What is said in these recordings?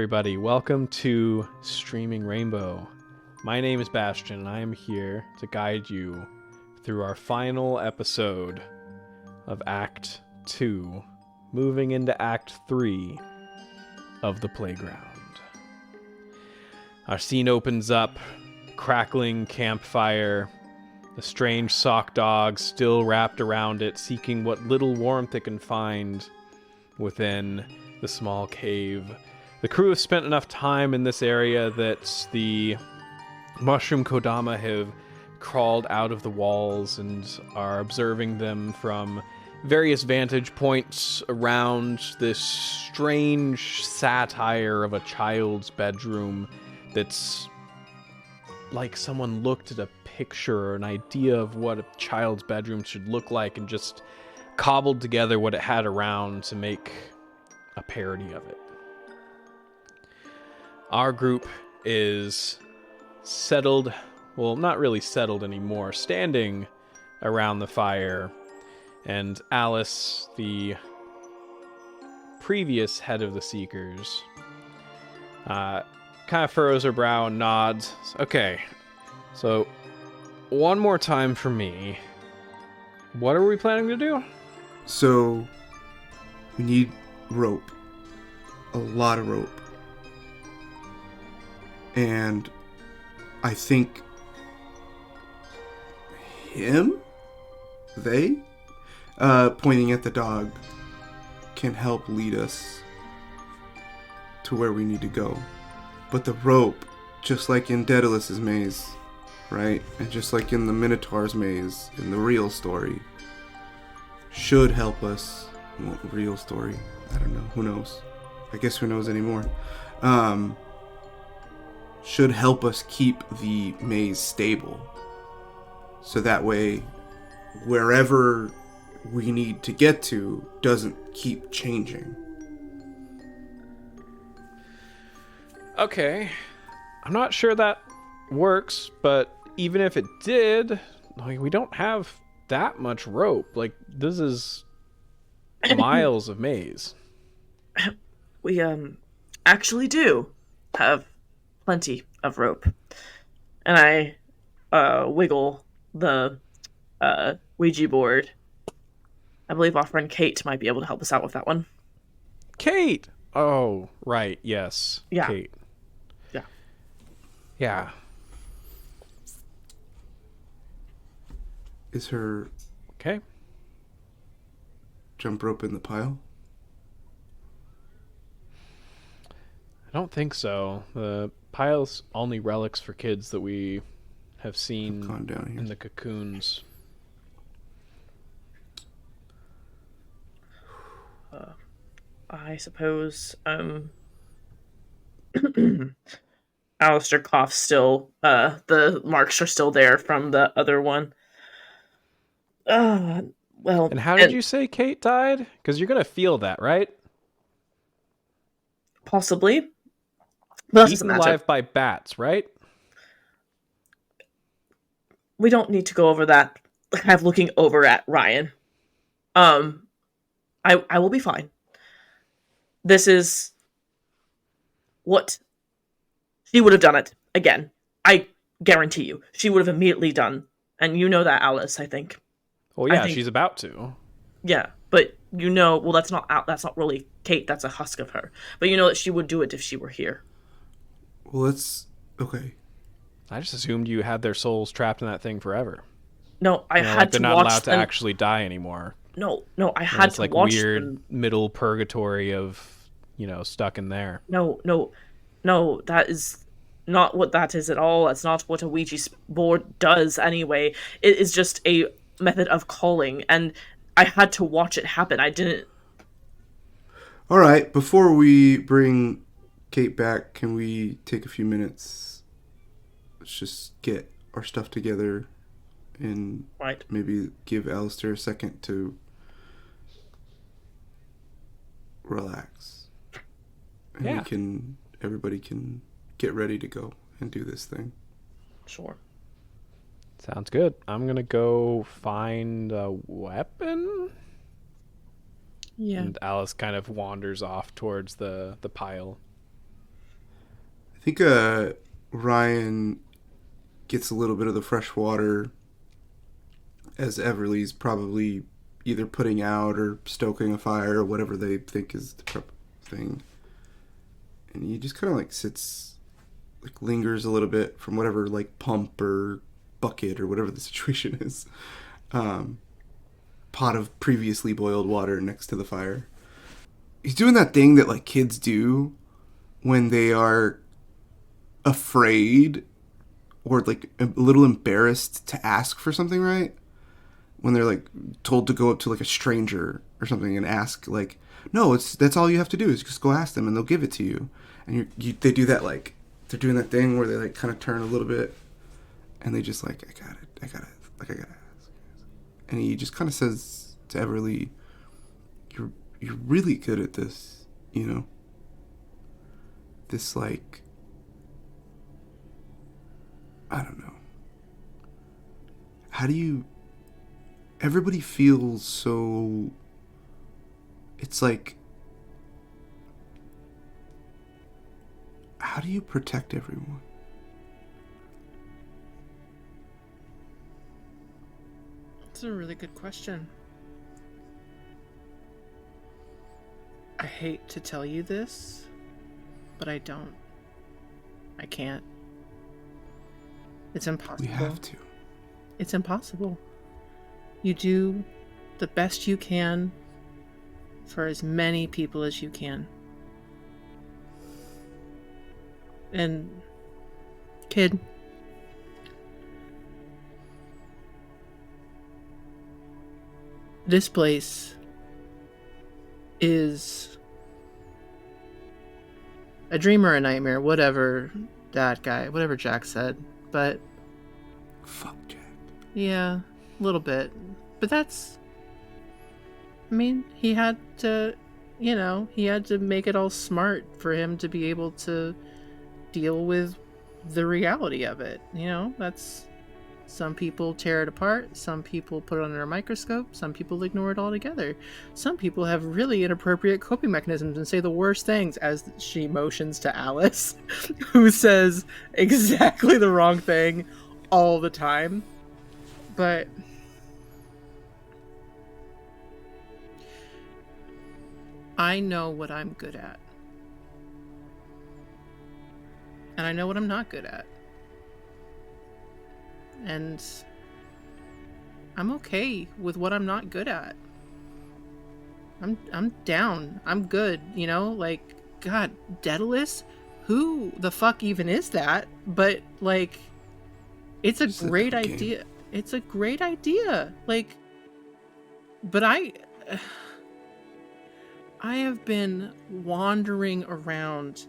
everybody. Welcome to Streaming Rainbow. My name is Bastion, and I am here to guide you through our final episode of Act 2, moving into Act 3 of The Playground. Our scene opens up, crackling campfire, a strange sock dog still wrapped around it, seeking what little warmth it can find within the small cave. The crew have spent enough time in this area that the mushroom kodama have crawled out of the walls and are observing them from various vantage points around this strange satire of a child's bedroom that's like someone looked at a picture or an idea of what a child's bedroom should look like and just cobbled together what it had around to make a parody of it. Our group is settled, well, not really settled anymore, standing around the fire, and Alice, the previous head of the Seekers, kind of furrows her brow and nods. Okay, so one more time for me. What are we planning to do? So, we need rope. A lot of rope. And I think they, pointing at the dog, can help lead us to where we need to go. But the rope, just like in Daedalus's maze, right? And just like in the Minotaur's maze, in the real story, should help us. Well, real story, I don't know. Who knows? I guess who knows anymore? Should help us keep the maze stable. So that way, wherever we need to get to doesn't keep changing. Okay. I'm not sure that works, but even if it did, like, we don't have that much rope. Like, this is miles of maze. We actually do have plenty of rope. And I wiggle the Ouija board. I believe our friend Kate might be able to help us out with that one. Kate! Oh, right, yes. Yeah. Kate. Yeah. Yeah. Is her Okay. jump rope in the pile? I don't think so. The pile's only relics for kids that we have seen Gone down here. in the cocoons. I suppose Alistair coughs still. The marks are still there from the other one. Well, And how did you say Kate died? Because you're going to feel that, right? Possibly. But that doesn't Eaten matter. alive by bats, right? We don't need to go over that. Kind of looking over at Ryan. I will be fine. This is what she would have done it again. I guarantee you, she would have immediately done. And you know that, Alice. I think. Well, yeah, she's about to. Yeah, but you know, well, that's not really Kate. That's a husk of her. But you know that she would do it if she were here. Well, okay. I just assumed you had their souls trapped in that thing forever. No, I had like to they're not watch allowed them. to actually die anymore. No, I had It's to like watch weird them. middle purgatory of, stuck in there. No, that is not what that is at all. That's not what a Ouija board does anyway. It is just a method of calling, and I had to watch it happen. I didn't... All right, before we bring Kate back, can we take a few minutes? Let's just get our stuff together and Right. maybe give Alistair a second to relax. And Yeah. everybody can get ready to go and do this thing. Sure. Sounds good. I'm going to go find a weapon. Yeah. And Alice kind of wanders off towards the pile. think Ryan gets a little bit of the fresh water as Everly's probably either putting out or stoking a fire or whatever they think is the prep thing. And he just kind of like sits, like lingers a little bit from whatever like pump or bucket or whatever the situation is. Pot of previously boiled water next to the fire. He's doing that thing that like kids do when they are afraid or like a little embarrassed to ask for something, right? When they're like told to go up to like a stranger or something and ask, like, no, that's all you have to do is just go ask them and they'll give it to you. And they do that, like they're doing that thing where they like kind of turn a little bit and they just like, I gotta ask. And he just kind of says to Everly, you're really good at this, you know? This, like, I don't know. How do you... Everybody feels so... It's like... How do you protect everyone? That's a really good question. I hate to tell you this, but I don't. I can't. It's impossible. We have to. It's impossible. You do the best you can for as many people as you can. And, kid, this place is a dream or a nightmare, whatever whatever Jack said. But Fuck Jack. yeah, a little bit. But that's, I mean, he had to make it all smart for him to be able to deal with the reality of it. That's, some people tear it apart, some people put it under a microscope, some people ignore it altogether. Some people have really inappropriate coping mechanisms and say the worst things, as she motions to Alice, who says exactly the wrong thing all the time. But I know what I'm good at. And I know what I'm not good at. And I'm okay with what I'm not good at. I'm down. I'm good, like, God, Daedalus? Who the fuck even is that? But, like, it's a great idea. It's a great idea. Like, but I have been wandering around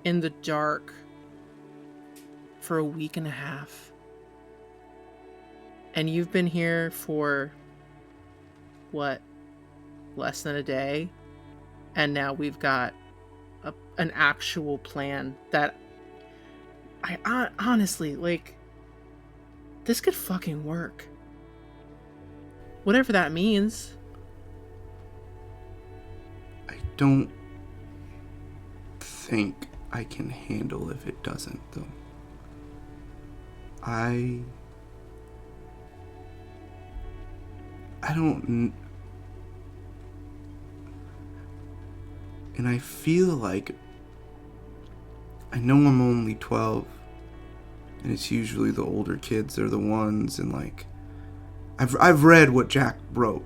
in the dark for a week and a half. And you've been here for, what, less than a day? And now we've got an actual plan that I honestly, like, this could fucking work. Whatever that means. I don't think I can handle if it doesn't, though. I don't... And I feel like... I know I'm only 12, and it's usually the older kids that are the ones, and like... I've read what Jack wrote.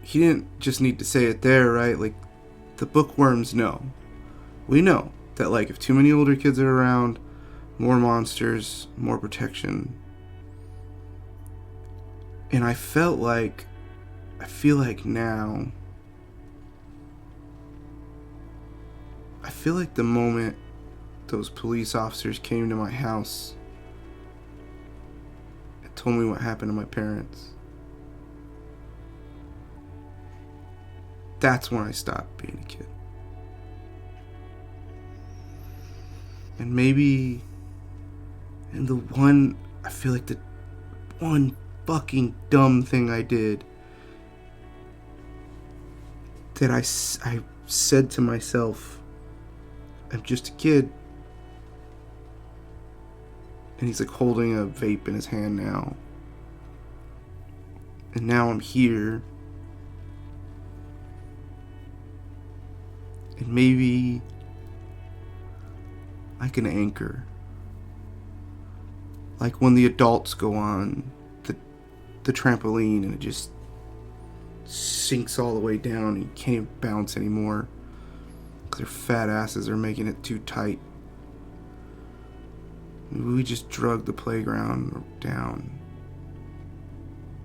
He didn't just need to say it there, right? Like, the bookworms know. We know that, like, if too many older kids are around, more monsters, more protection. And I feel like now, I feel like the moment those police officers came to my house and told me what happened to my parents, that's when I stopped being a kid. And maybe, and I feel like the one fucking dumb thing I did, that I said to myself, I'm just a kid, And he's like holding a vape in his hand now. And now I'm here. And maybe I can anchor. Like when the adults go on the trampoline and it just sinks all the way down and you can't even bounce anymore because their fat asses are making it too tight. Maybe we just drug the playground down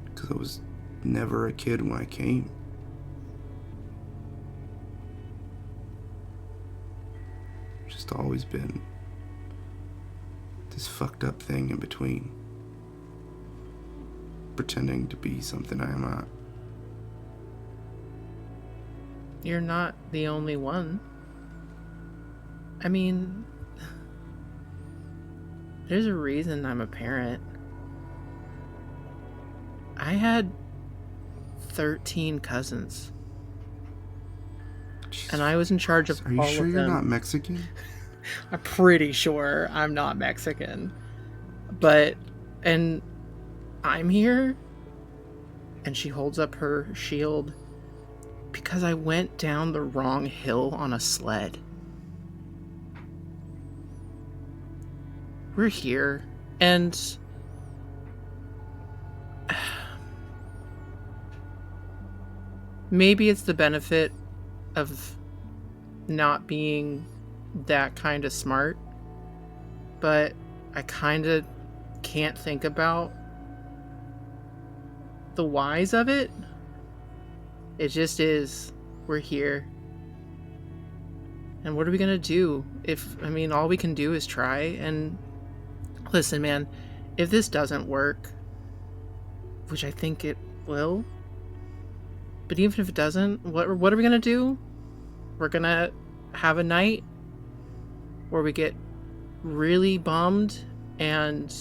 because I was never a kid when I came. Just always been this fucked up thing in between, pretending to be something I am not. You're not the only one. I mean, there's a reason I'm a parent. I had 13 cousins. Jesus. And I was in charge of Are you all sure of you're them. not Mexican? I'm pretty sure I'm not Mexican. And I'm here, and she holds up her shield, because I went down the wrong hill on a sled. We're here, and maybe it's the benefit of not being that kind of smart, but I kind of can't think about the whys of it. It just is. We're here. And what are we gonna do? All we can do is try. And listen, man, if this doesn't work, which I think it will, but even if it doesn't, what are we gonna do? We're gonna have a night where we get really bummed and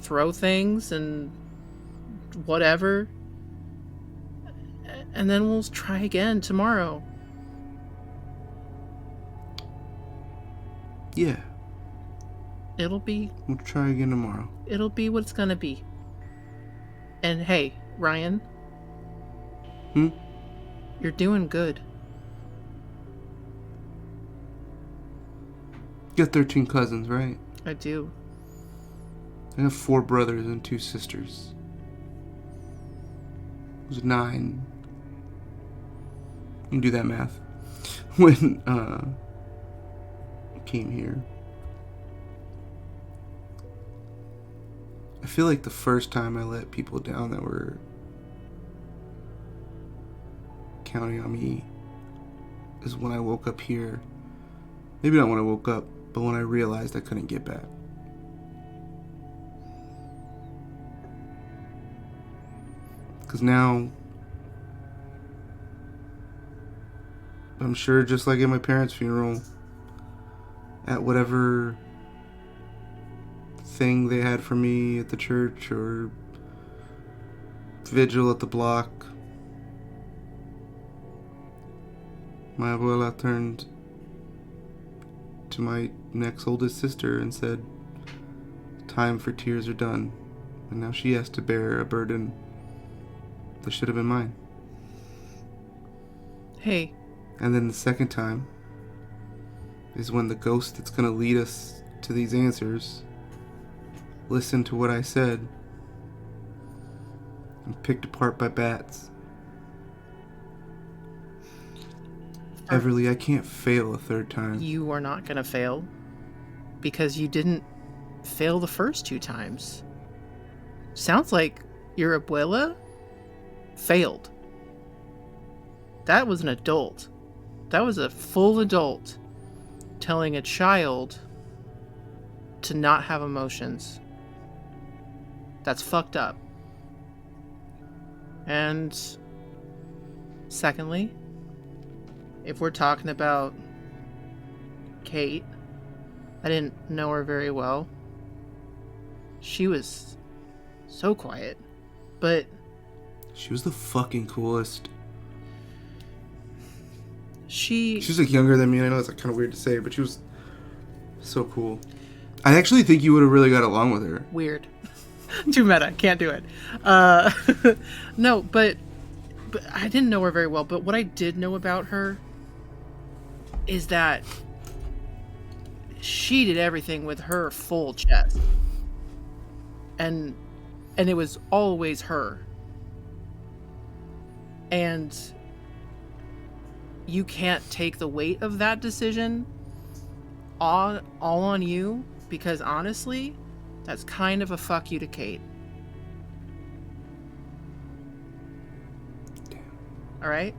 throw things and whatever, and then we'll try again tomorrow. Yeah. We'll try again tomorrow. It'll be what it's gonna be. And hey, Ryan. You're doing good. You got 13 cousins, right? I do. I have 4 brothers and 2 sisters. It was 9. You can do that math. When I came here. I feel like the first time I let people down that were counting on me is when I woke up here. Maybe not when I woke up, but when I realized I couldn't get back. Because now, I'm sure just like at my parents' funeral, at whatever thing they had for me at the church or vigil at the block, my abuela turned to my next oldest sister and said, "Time for tears are done." And now she has to bear a burden that should have been mine. Hey. And then the second time is when the ghost that's going to lead us to these answers listened to what I said and picked apart by bats. Everly, I can't fail a third time. You are not gonna fail, because you didn't fail the first 2 times. Sounds like your abuela failed. That was an adult. That was a full adult telling a child to not have emotions. That's fucked up. And secondly, if we're talking about Kate, I didn't know her very well. She was so quiet, but she was the fucking coolest. She was like younger than me. I know it's like kind of weird to say, but she was so cool. I actually think you would have really got along with her. Weird. Too meta. Can't do it. No, but I didn't know her very well. But what I did know about her is that she did everything with her full chest. And it was always her. And you can't take the weight of that decision all on you, because honestly, that's kind of a fuck you to Kate. Damn. All right?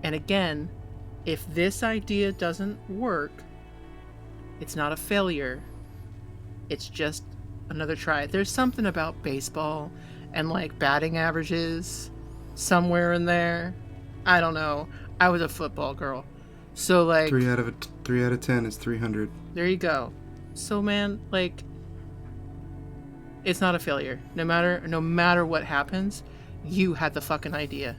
And again, if this idea doesn't work, it's not a failure. It's just another try. There's something about baseball and like batting averages somewhere in there. I don't know. I was a football girl. So like 3 out of 10 is 300. there you go. So man, like it's not a failure. No matter what happens, you had the fucking idea.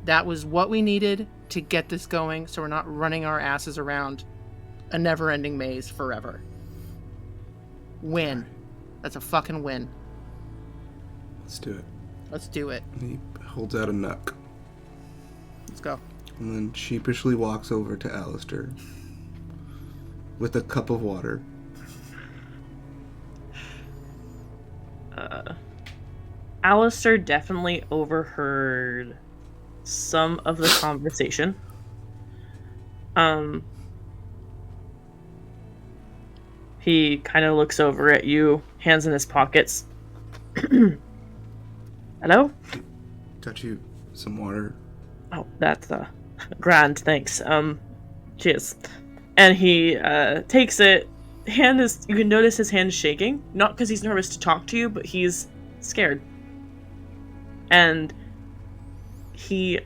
That was what we needed to get this going, so we're not running our asses around a never-ending maze forever. Win. That's a fucking win. Let's do it. Let's do it. And he holds out a knuck. Let's go. And then sheepishly walks over to Alistair with a cup of water. Alistair definitely overheard some of the conversation. He kind of looks over at you, hands in his pockets. Hello? Got you some water. Oh, that's grand, thanks. Cheers. And he takes it. You can notice his hand is shaking, not because he's nervous to talk to you, but he's scared. And he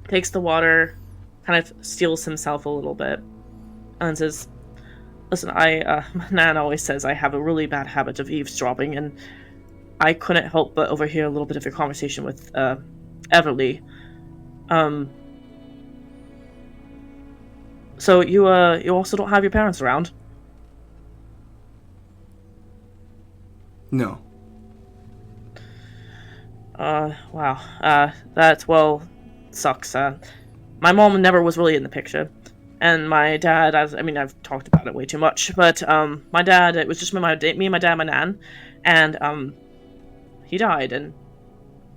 takes the water, kind of steals himself a little bit, and says, "Listen, my nan always says I have a really bad habit of eavesdropping, and I couldn't help but overhear a little bit of your conversation with Everly. So you also don't have your parents around?" No. Wow. That, well, sucks. My mom never was really in the picture. And my dad, I've talked about it way too much, but, my dad, it was just me and my dad and my nan, and, he died, and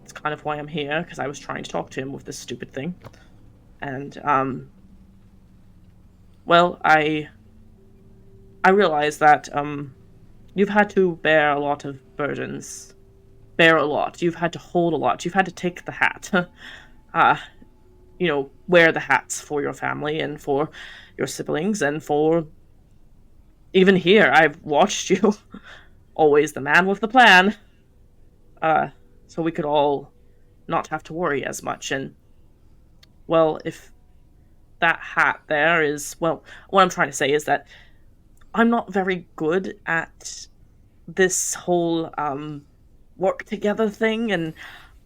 it's kind of why I'm here, because I was trying to talk to him with this stupid thing. And, well, I realize that, you've had to bear a lot of burdens. Bear a lot. You've had to hold a lot. You've had to take the hat. Wear the hats for your family and for your siblings and for... Even here, I've watched you. Always the man with the plan. So we could all not have to worry as much. And, well, if that hat there is... Well, what I'm trying to say is that I'm not very good at this whole, work together thing, and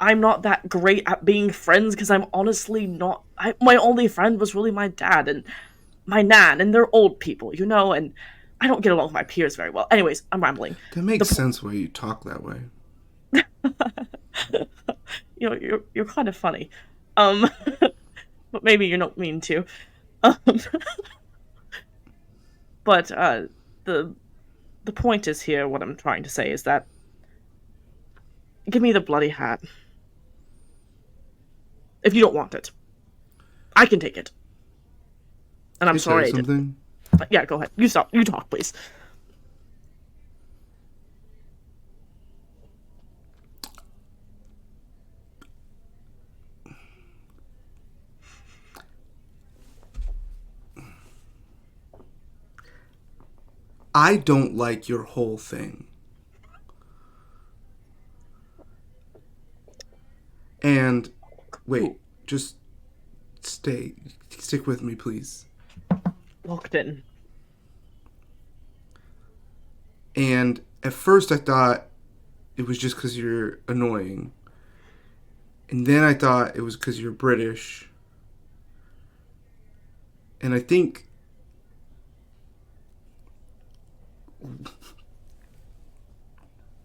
I'm not that great at being friends, because I'm honestly not... my only friend was really my dad and my nan, and they're old people, and I don't get along with my peers very well. Anyways, I'm rambling. That makes sense why you talk that way. You're kind of funny. But maybe you're not mean to. But, the point is here, what I'm trying to say is that give me the bloody hat. If you don't want it. I can take it. And I'm sorry I did. Something? Yeah, go ahead. You talk, please. I don't like your whole thing. And wait, just stick with me, please. Locked in. And at first I thought it was just because you're annoying. And then I thought it was because you're British. And I think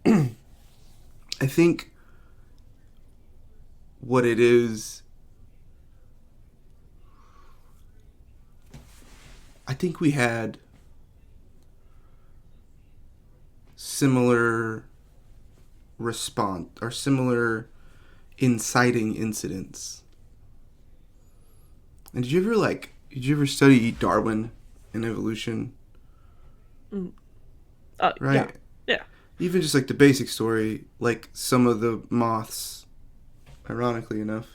I think what it is, I think we had similar response or similar inciting incidents. And did you ever study Darwin and evolution? Right? Yeah. Yeah. Even just like the basic story, like some of the moths, ironically enough,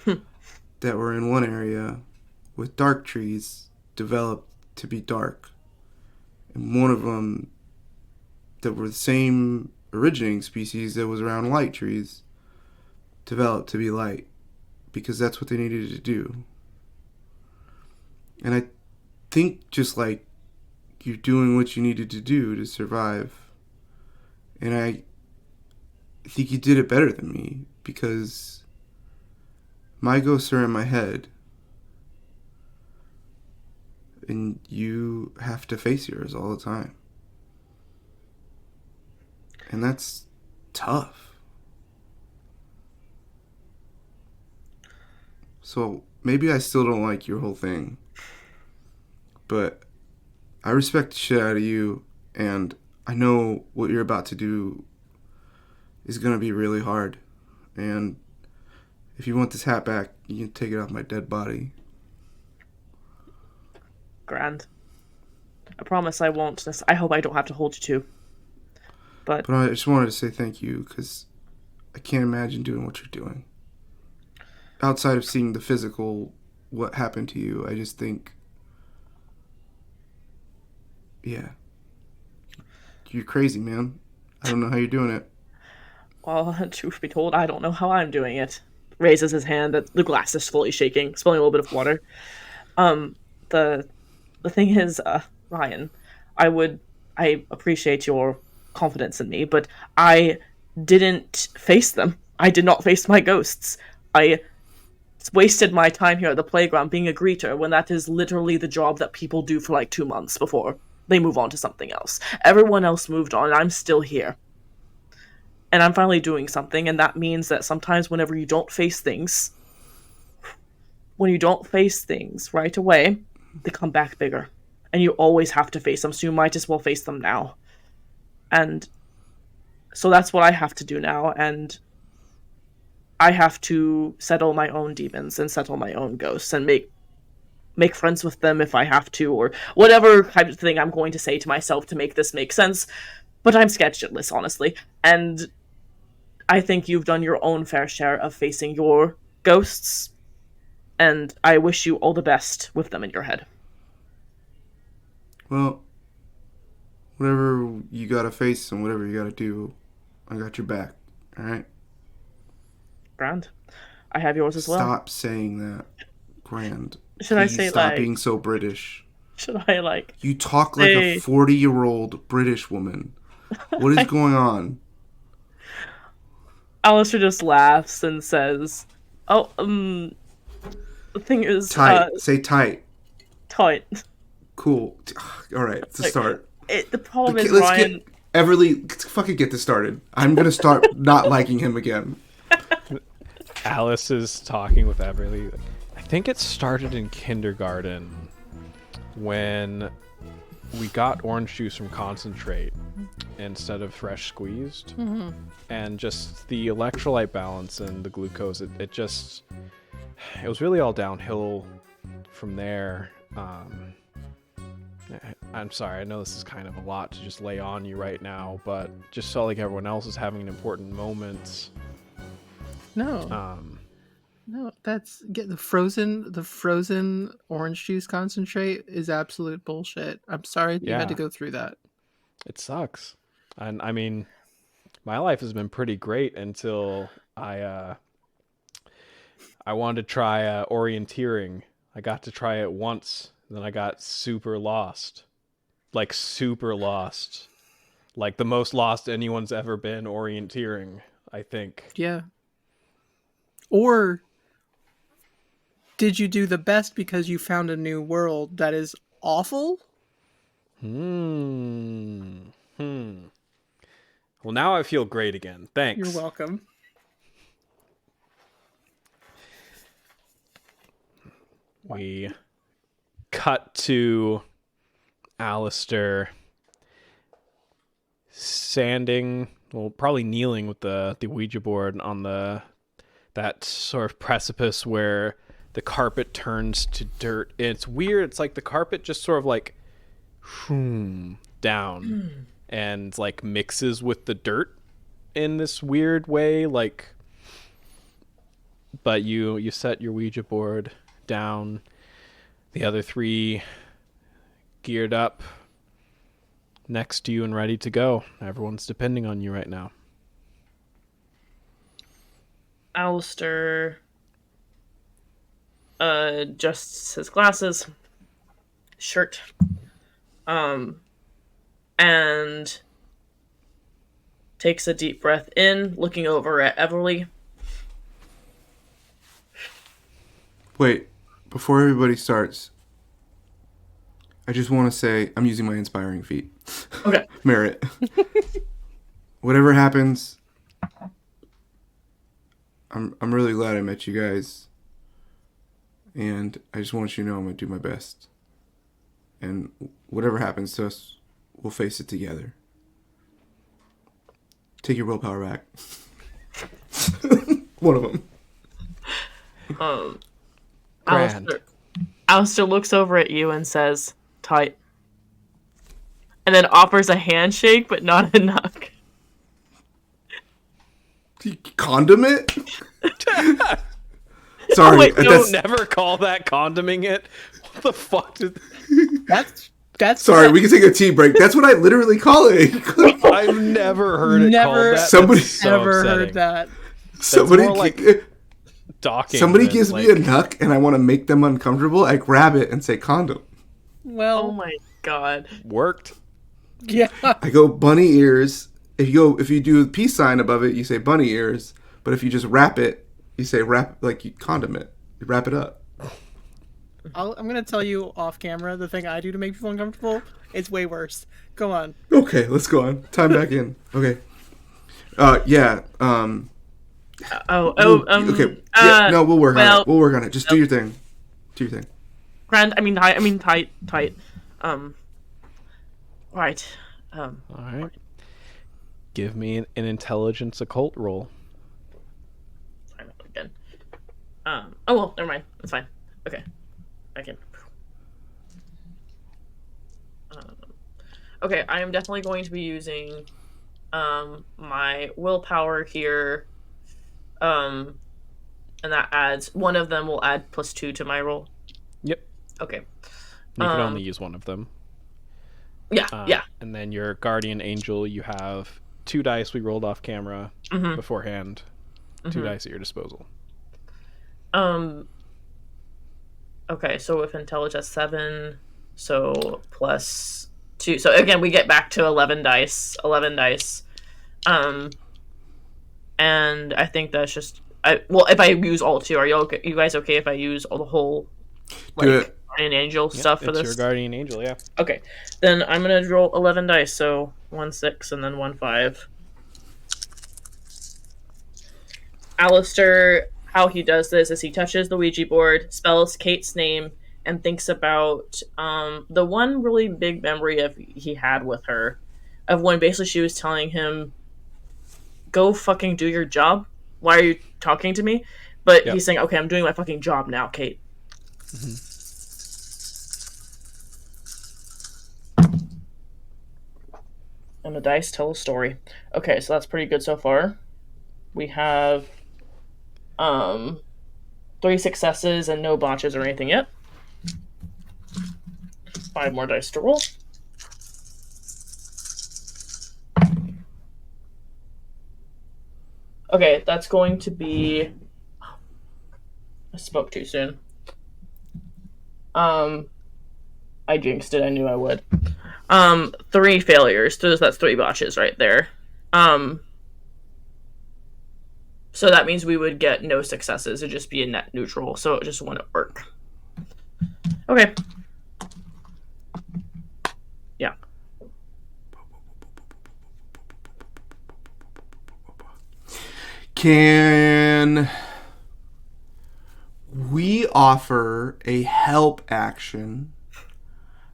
that were in one area with dark trees developed to be dark. And one of them that were the same originating species that was around light trees developed to be light because that's what they needed to do. And I think just like you're doing what you needed to do to survive. And I think you did it better than me because my ghosts are in my head and you have to face yours all the time. And that's tough. So maybe I still don't like your whole thing, but I respect the shit out of you, and I know what you're about to do is going to be really hard. And if you want this hat back, you can take it off my dead body. Grand. I promise I won't. I hope I don't have to hold you to. But I just wanted to say thank you, because I can't imagine doing what you're doing. Outside of seeing the physical, what happened to you, I just think, yeah, you're crazy, man. I don't know how you're doing it. well, truth be told, I don't know how I'm doing it. Raises his hand. That the glass is fully shaking, spilling a little bit of water. The thing is, Ryan, I appreciate your confidence in me, but I didn't face them. I did not face my ghosts. I wasted my time here at the playground being a greeter when that is literally the job that people do for like 2 months before they move on to something else. Everyone else moved on, and I'm still here. And I'm finally doing something, and that means that sometimes whenever you don't face things, right away, they come back bigger. And you always have to face them, so you might as well face them now. And so that's what I have to do now, and I have to settle my own demons and settle my own ghosts and make friends with them if I have to, or whatever kind of thing I'm going to say to myself to make this make sense. But I'm scared shitless, honestly. And I think you've done your own fair share of facing your ghosts, and I wish you all the best with them in your head. Well, whatever you gotta face and whatever you gotta do, I got your back, alright? Grand. I have yours as well. Stop saying that, Grand. Should I Please say, stop like... being so British. Should I, like... You talk like a 40-year-old British woman. What is going on? Alistair just laughs and says, oh, the thing is... Tight. Say tight. Tight. Cool. Alright, it's a start. The problem is, let's Ryan... get... Everly, let's fucking get this started. I'm gonna start not liking him again. Alice is talking with Everly. I think it started in kindergarten when we got orange juice from concentrate instead of fresh squeezed. Mm-hmm. And just the electrolyte balance and the glucose, it was really all downhill from there. I'm sorry, I know this is kind of a lot to just lay on you right now, but just felt like everyone else is having an important moment. No. No, that's the frozen orange juice concentrate is absolute bullshit. I'm sorry you had to go through that. It sucks. And I mean, my life has been pretty great until I wanted to try orienteering. I got to try it once, and then I got super lost. Like super lost. Like the most lost anyone's ever been orienteering, I think. Yeah. Or did you do the best because you found a new world that is awful? Hmm. Well, now I feel great again. Thanks. You're welcome. We cut to Alistair standing, well, probably kneeling with the Ouija board on that sort of precipice where the carpet turns to dirt. And it's weird. It's like the carpet just sort of like down and like mixes with the dirt in this weird way. Like, but you set your Ouija board down. The other three geared up next to you and ready to go. Everyone's depending on you right now. Alistair adjusts his glasses, shirt, and takes a deep breath in, looking over at Everly. Wait, before everybody starts, I just want to say I'm using my inspiring feat. Okay. Merit. Whatever happens, I'm really glad I met you guys. And I just want you to know I'm going to do my best. And whatever happens to us, we'll face it together. Take your willpower back. One of them. Alistair looks over at you and says, "Tight." And then offers a handshake, but not enough. Condiment? Sorry. Oh, wait, Don't never call that condiming it. What the fuck? That's Sorry, we can take a tea break. That's what I literally call it. I've never heard it called that. Somebody never heard that. Somebody more like docking. Somebody gives me a nuck and I want to make them uncomfortable. I grab it and say condom. Well, Oh my god. Worked. yeah. I go bunny ears. If you do the peace sign above it, you say bunny ears. But if you just wrap it, you say wrap, like you condom it. You wrap it up. I'm gonna tell you off camera the thing I do to make people uncomfortable. It's way worse. Go on. Okay, let's go on. Time back in. Okay. Yeah. Okay. Yeah. No, we'll work on it. We'll work on it. Just do your thing. Do your thing. Grand. I mean tight. Right. All right. Give me an intelligence occult roll. Sign up again. Oh well, never mind. That's fine. Okay. I can. Okay, I am definitely going to be using my willpower here. And that adds, one of them will add +2 to my roll. Yep. Okay. You can only use one of them. Yeah. And then your guardian angel, you have 2 dice we rolled off camera beforehand. 2 dice at your disposal. Okay, so with intelligence 7, so +2. So again, we get back to 11 dice. And I think that's just if I use all 2, are you guys okay if I use all the whole guardian angel stuff for this? It's your guardian angel, yeah. Okay. Then I'm gonna roll 11 dice, so 1 6 and then 1 5. Alistair, how he does this is he touches the Ouija board, spells Kate's name, and thinks about the one really big memory he had with her, of when basically she was telling him, "Go fucking do your job. Why are you talking to me?" But he's saying, "Okay, I'm doing my fucking job now, Kate." And the dice tell a story. Okay, so that's pretty good so far. We have 3 successes and no botches or anything yet. 5 more dice to roll. Okay, that's going to be... I spoke too soon. I jinxed it, I knew I would. 3 failures, so that's 3 botches right there. So that means we would get no successes. It'd just be a net neutral, so it just wouldn't work. Okay. Yeah. Can we offer a help action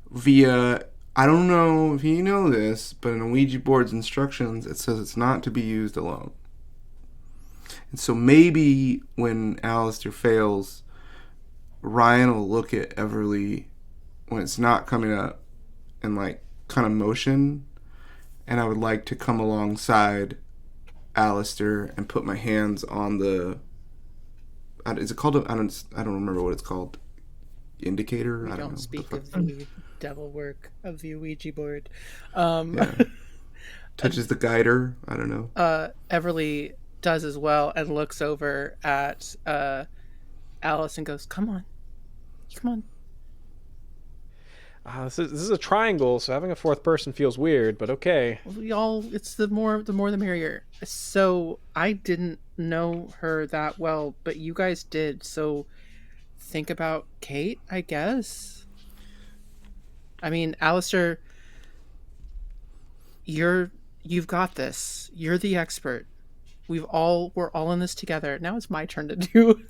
via... I don't know if you know this, but in a Ouija board's instructions, it says it's not to be used alone. And so maybe when Alistair fails, Ryan will look at Everly when it's not coming up and like kind of motion, and I would like to come alongside Alistair and put my hands on the... Is it called? I don't remember what it's called. Indicator. We I don't know. speak of the devil work of the Ouija board. Yeah. Touches the guider. I don't know. Everly does as well and looks over at Alice and goes, "Come on, come on." This is a triangle, so having a fourth person feels weird, but okay. We all, it's the more the merrier. So I didn't know her that well, but you guys did. So think about Kate, I guess. I mean, Alistair, you've got this. You're the expert. We're all in this together. Now it's my turn to do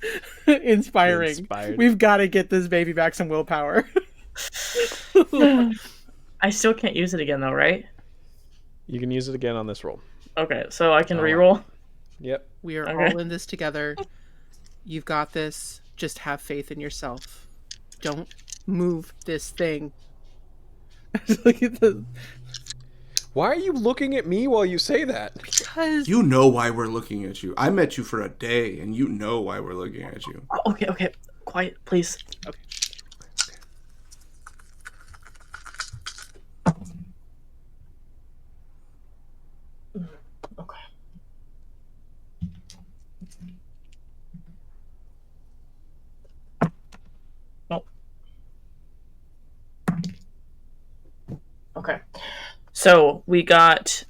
inspiring. Inspired. We've got to get this baby back some willpower. I still can't use it again, though, right? You can use it again on this roll. Okay, so I can reroll. Yep. We are Okay. all in this together. You've got this. Just have faith in yourself. Don't move this thing. Look at the... Why are you looking at me while you say that? Because... You know why we're looking at you. I met you for a day, and you know why we're looking at you. Okay. Quiet, please. Okay. Okay. Oh. Okay. So we got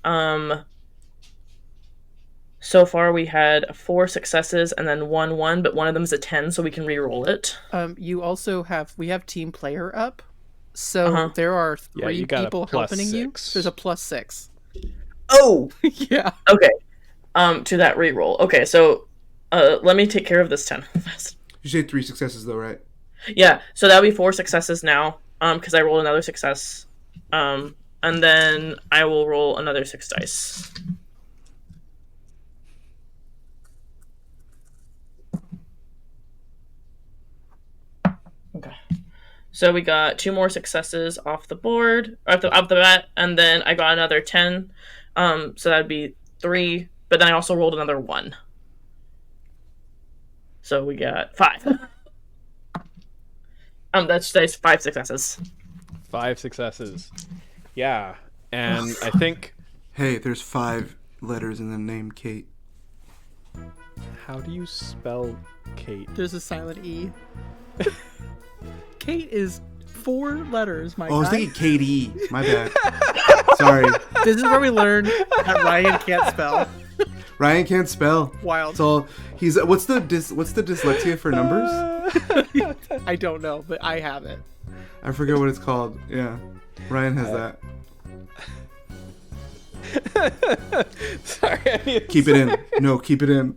so far we had 4 successes and then 1, but one of them is a 10, so we can re-roll it. You also we have team player up. So there are 3 you got a people plus helping you. 6. There's a +6. Oh! Yeah. Okay. To that re-roll. Okay, so let me take care of this 10 fast. You say 3 successes, though, right? Yeah, so that'll be 4 successes now, because I rolled another success. And then I will roll another 6 dice. Okay. So we got 2 more successes off the board, off the bat, and then I got another 10. So that'd be 3, but then I also rolled another 1. So we got 5. That's 5 successes. 5 successes. Yeah, and I think... Hey, there's 5 letters in the name Kate. How do you spell Kate? There's a silent E. Kate is 4 letters, my Oh, I was guy. thinking Katie. My bad. Sorry. This is where we learn that Ryan can't spell. Ryan can't spell. Wild. So he's what's the dyslexia for numbers? I don't know, but I have it. I forget what it's called. Yeah, Ryan has that. Sorry, I need Keep it in. No, keep it in.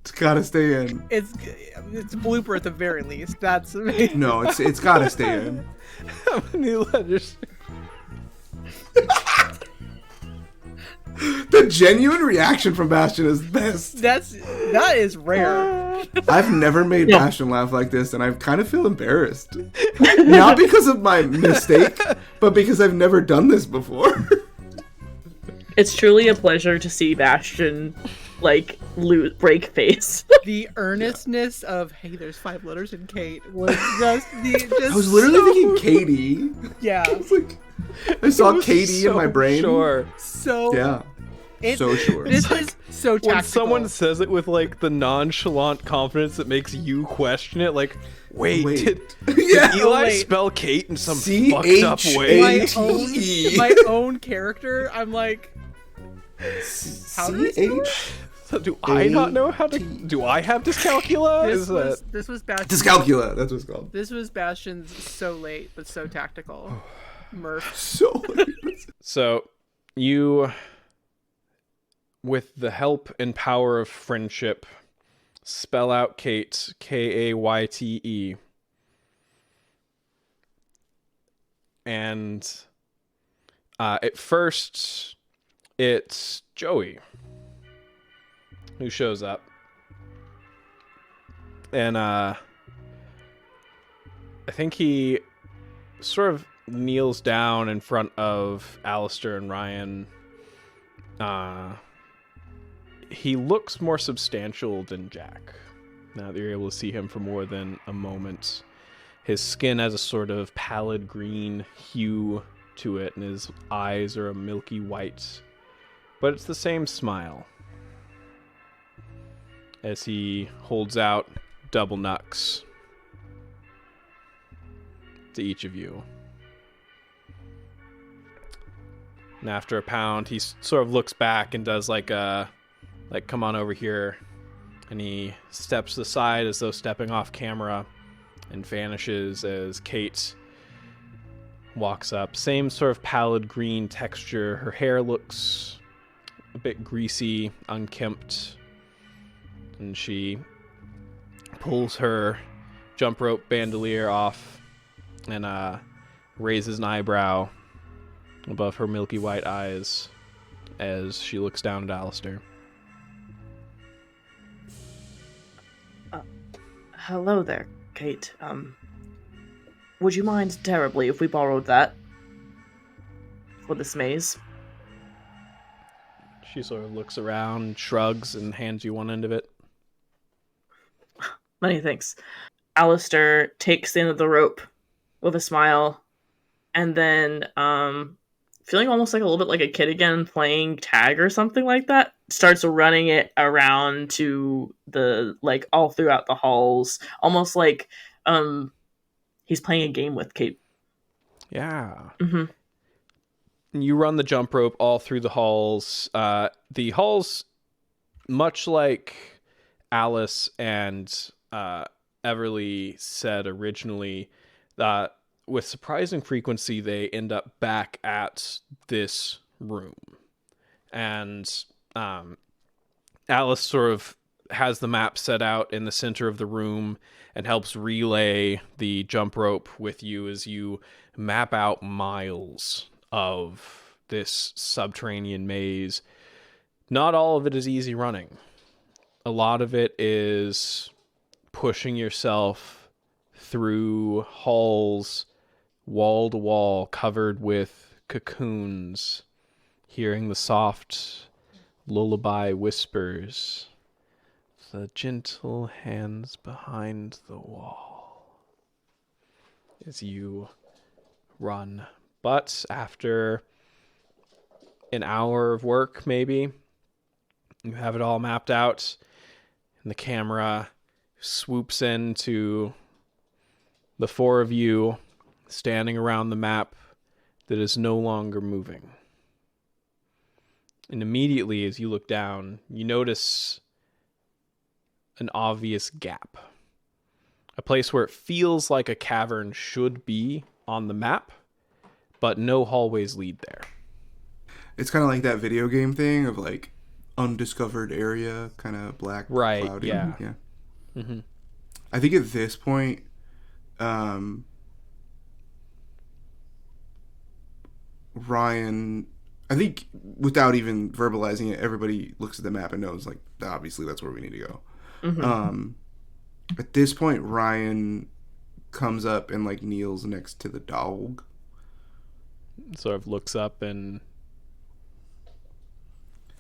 It's gotta stay in. It's a blooper at the very least. That's amazing. No, it's gotta stay in. How many letters? The genuine reaction from Bastion is best. That is rare. I've never made Bastion laugh like this, and I kind of feel embarrassed. Not because of my mistake, but because I've never done this before. It's truly a pleasure to see Bastion, break face. The earnestness of, hey, there's 5 letters in Kate was just I was literally thinking Katie. Yeah. It's like I saw Katie in my brain. Sure. So Yeah. So sure. This is so tactical. When someone says it with the nonchalant confidence that makes you question it, wait. Did Yeah. Eli wait. spell Kate in some C-H-A-T-E. fucked up way? my own character, I'm like, how do I spell it? So do I not know how to? Do I have dyscalculia? This was Bastion. Dyscalculia, that's what it's called. This was Bastion's so late but so tactical. Murph. So So you with the help and power of friendship, spell out Kate, Kayte. And at first, it's Joey who shows up. And I think he sort of kneels down in front of Alistair and Ryan. He looks more substantial than Jack, now that you're able to see him for more than a moment. His skin has a sort of pallid green hue to it, and his eyes are a milky white. But it's the same smile as he holds out double knucks to each of you. And after a pound, he sort of looks back and does like come on over here. And he steps to the side as though stepping off camera and vanishes as Kate walks up. Same sort of pallid green texture. Her hair looks a bit greasy, unkempt. And she pulls her jump rope bandolier off and raises an eyebrow above her milky white eyes as she looks down at Alistair. Hello there, Kate. Would you mind terribly if we borrowed that for this maze? She sort of looks around, shrugs, and hands you one end of it. Many thanks. Alistair takes the end of the rope with a smile, and then, feeling almost like a little bit like a kid again, playing tag or something like that, starts running it around to all throughout the halls, almost like, he's playing a game with Kate. Yeah. Mm-hmm. You run the jump rope all through the halls. The halls, much like Alice and Everly said originally, with surprising frequency, they end up back at this room. And Alice sort of has the map set out in the center of the room and helps relay the jump rope with you as you map out miles of this subterranean maze. Not all of it is easy running. A lot of it is pushing yourself through halls, wall to wall, covered with cocoons, hearing the soft lullaby whispers, the gentle hands behind the wall as you run. But after an hour of work, maybe, you have it all mapped out, and the camera swoops into the four of you standing around the map that is no longer moving. And immediately as you look down, you notice an obvious gap. A place where it feels like a cavern should be on the map, but no hallways lead there. It's kind of like that video game thing of like undiscovered area, kind of black, right? Cloudy. Yeah. Mm-hmm. I think at this point, Ryan, I think without even verbalizing it, everybody looks at the map and knows, like, obviously that's where we need to go. Mm-hmm. At this point, Ryan comes up and like kneels next to the dog. Sort of looks up in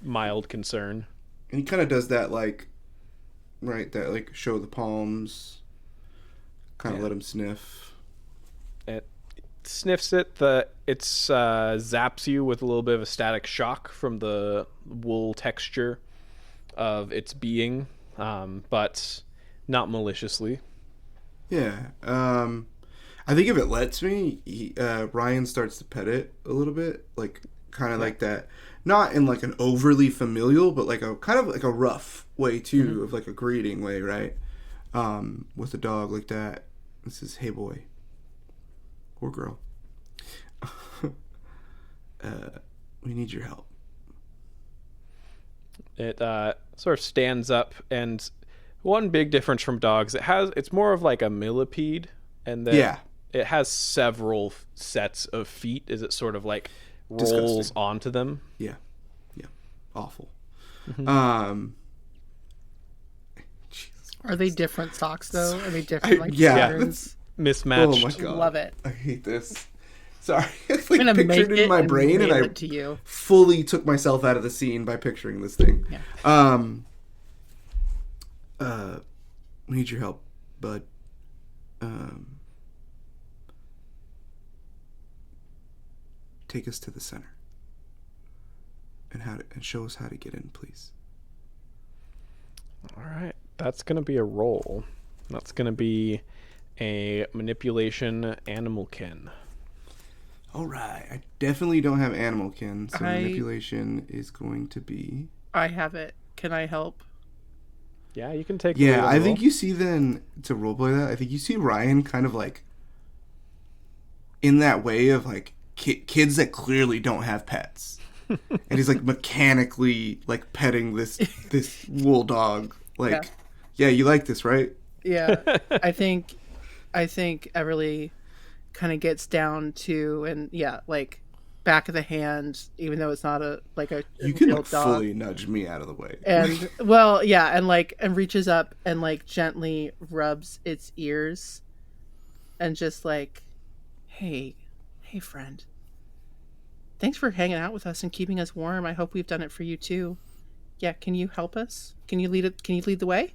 mild concern. And he kind of does that, like, right, that like show the palms, kind of let him sniff. It sniffs it. It zaps you with a little bit of a static shock from the wool texture of its being, but not maliciously. Yeah. I think if it lets me, Ryan starts to pet it a little bit, like kind of like that, not in like an overly familial, but like a kind of like a rough way too, of like a greeting way, right? With a dog like that. This is, hey boy or girl, we need your help. It sort of stands up, and one big difference from dogs, it's more of like a millipede, and then it has several sets of feet as it sort of like rolls Disgusting. onto them. Yeah. Awful. Mm-hmm. Are they different socks though? Are they different patterns? Mismatched. Oh my god. Love it. I hate this. Sorry. I I'm gonna pictured it in my brain and I it to you. fully took myself out of the scene by picturing this thing. Yeah. We need your help, bud. Take us to the center. And show us how to get in, please. All right. That's going to be a roll. That's going to be a manipulation animalkin. All right. I definitely don't have animalkin, so manipulation is going to be... I have it. Can I help? Yeah, you can take Yeah, I think you see then, to roleplay that, I think you see Ryan kind of like in that way of like kids that clearly don't have pets. And he's like mechanically like petting this wool dog. Like, yeah, you like this, right? Yeah. I think Everly kind of gets down to, and like back of the hand, even though it's not a you can real like dog. fully nudge me out of the way. And and reaches up and like gently rubs its ears and just like, hey friend, thanks for hanging out with us and keeping us warm. I hope we've done it for you too. Yeah, can you help us? Can you lead the way?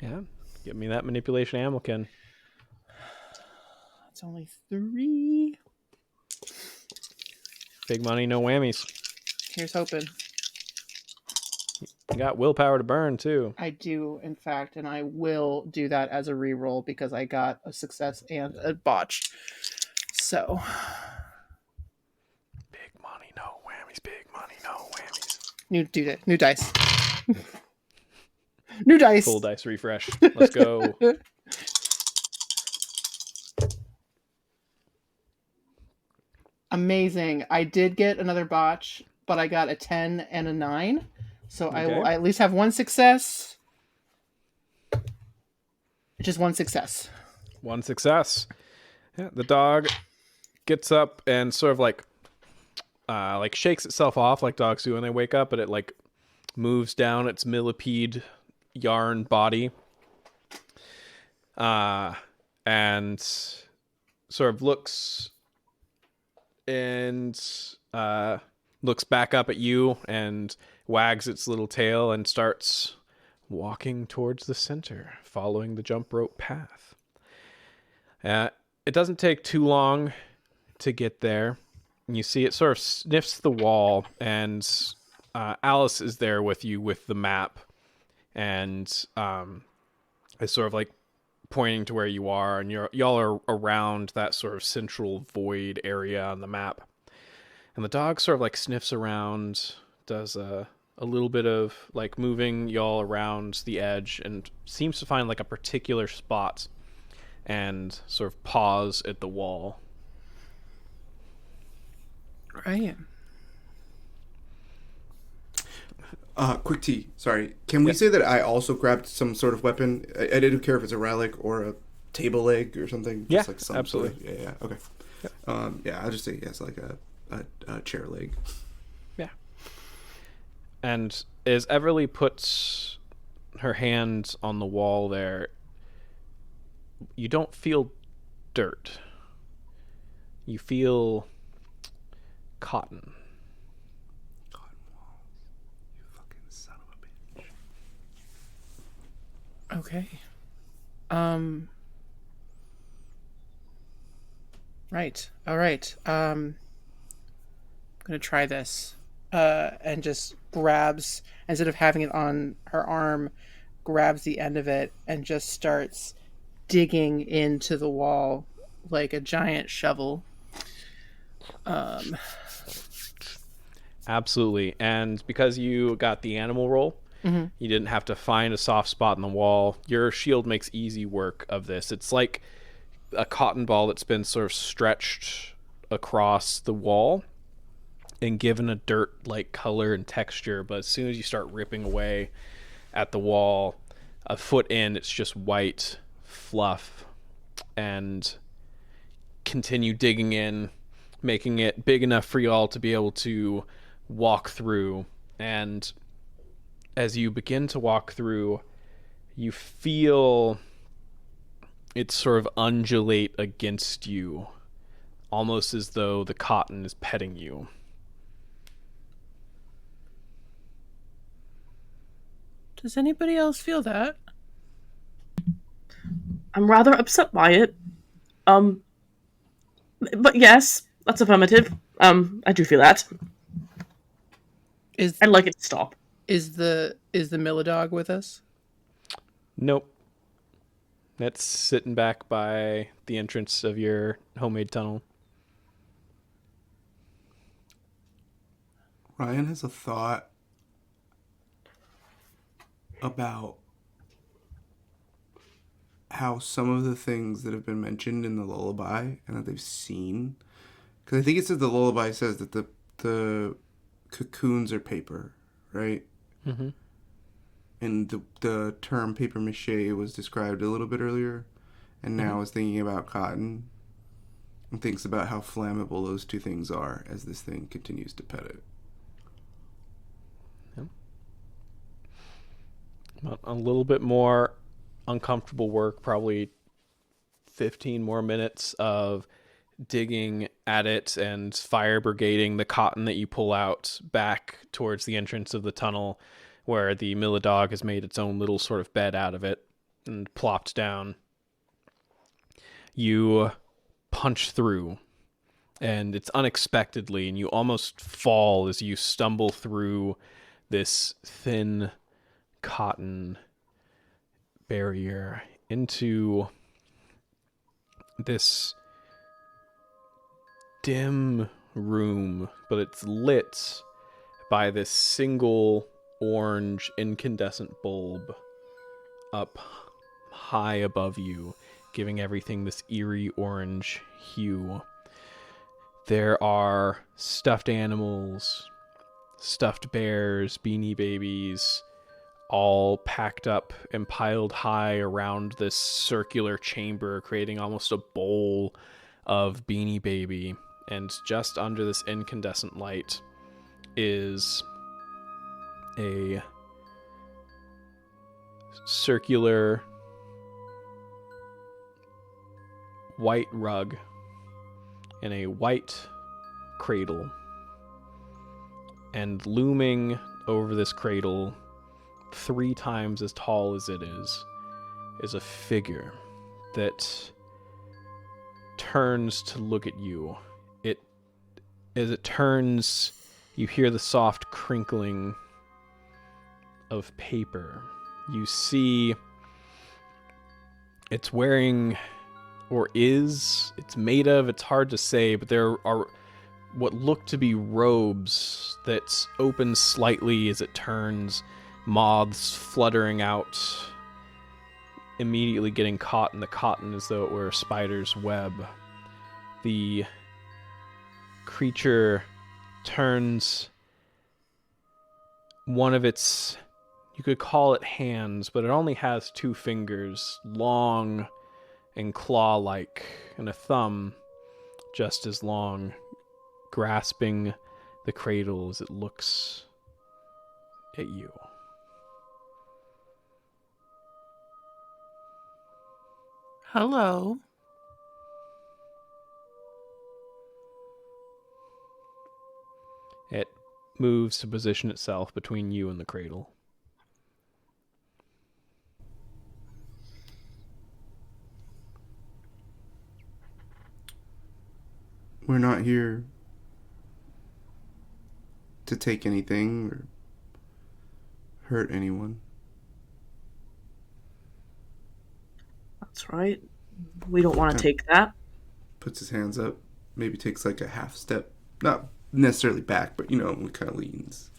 Yeah, give me that manipulation animalkin. It's only 3. Big money, no whammies. Here's hoping. You got willpower to burn too. I do, in fact, and I will do that as a reroll because I got a success and a botch. So, big money, no whammies. Big money, no whammies. New dice. New dice. Full dice refresh. Let's go. Amazing. I did get another botch, but I got a 10 and a 9. So I will at least have one success. Just one success. One success. Yeah, the dog gets up and sort of like shakes itself off like dogs do when they wake up, but it like moves down its millipede yarn body. And sort of looks back up at you and wags its little tail and starts walking towards the center, following the jump rope path. It doesn't take too long to get there. You see it sort of sniffs the wall, and Alice is there with you with the map, and is sort of like pointing to where you are, and y'all are around that sort of central void area on the map. And the dog sort of like sniffs around, does a little bit of like moving y'all around the edge, and seems to find like a particular spot and sort of paws at the wall. Right. Quick tea. Sorry. Can we say that I also grabbed some sort of weapon? I didn't care if it's a relic or a table leg or something. Yeah, just like some absolutely. Sort of, yeah. Okay. Yep. I'll just say yes, like a chair leg. Yeah. And as Everly puts her hand on the wall there, you don't feel dirt. You feel cotton. Cotton walls. You fucking son of a bitch. Okay. Right. All right. I'm gonna try this. And just grabs, instead of having it on her arm, grabs the end of it and just starts digging into the wall like a giant shovel. Absolutely. And because you got the animal roll, you didn't have to find a soft spot in the wall. Your shield makes easy work of this. It's like a cotton ball that's been sort of stretched across the wall, and given a dirt-like color and texture, but as soon as you start ripping away at the wall, a foot in, it's just white fluff, and continue digging in, making it big enough for y'all to be able to walk through. And as you begin to walk through, you feel it sort of undulate against you, almost as though the cotton is petting you. Does anybody else feel that? I'm rather upset by it. But yes, that's affirmative. I do feel that. I'd like it to stop. Is the Millidog with us? Nope. That's sitting back by the entrance of your homemade tunnel. Ryan has a thought about how some of the things that have been mentioned in the lullaby and that they've seen, because I think it says the lullaby says that the cocoons are paper, right? Mm-hmm. And the term paper mache was described a little bit earlier, and now is thinking about cotton and thinks about how flammable those two things are as this thing continues to pet it. A little bit more uncomfortable work, probably 15 more minutes of digging at it and fire brigading the cotton that you pull out back towards the entrance of the tunnel, where the Millidog has made its own little sort of bed out of it and plopped down. You punch through, and it's unexpectedly, and you almost fall as you stumble through this thin cotton barrier into this dim room, but it's lit by this single orange incandescent bulb up high above you, giving everything this eerie orange hue. There are stuffed animals, stuffed bears, beanie babies, all packed up and piled high around this circular chamber, creating almost a bowl of Beanie Baby. And just under this incandescent light is a circular white rug and a white cradle. And looming over this cradle, 3 times as tall as it is a figure that turns to look at you. As it turns, you hear the soft crinkling of paper. You see it's wearing, or it's made of, it's hard to say, but there are what look to be robes that open slightly as it turns, moths fluttering out, immediately getting caught in the cotton as though it were a spider's web. The creature turns one of its, you could call it hands, but it only has 2 fingers, long and claw-like, and a thumb just as long, grasping the cradle as it looks at you. Hello. It moves to position itself between you and the cradle. We're not here to take anything or hurt anyone. That's right. We don't want to take that. Puts his hands up, maybe takes like a half step, not necessarily back, but kind of leans.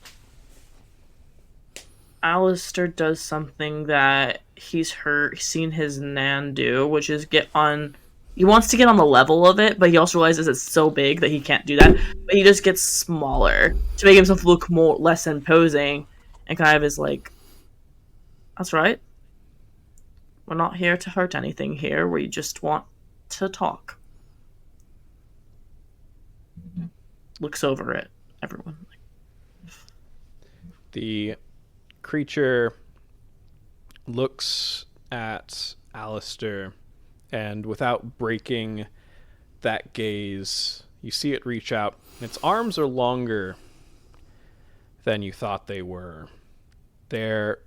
Alistair does something that he's seen his nan do, which is get on He wants to get on the level of it, but he also realizes it's so big that he can't do that. But he just gets smaller to make himself look less imposing, and kind of is like, "That's right. We're not here to hurt anything here. We just want to talk." Looks over at everyone. The creature looks at Alistair, and without breaking that gaze, you see it reach out. Its arms are longer than you thought they were. The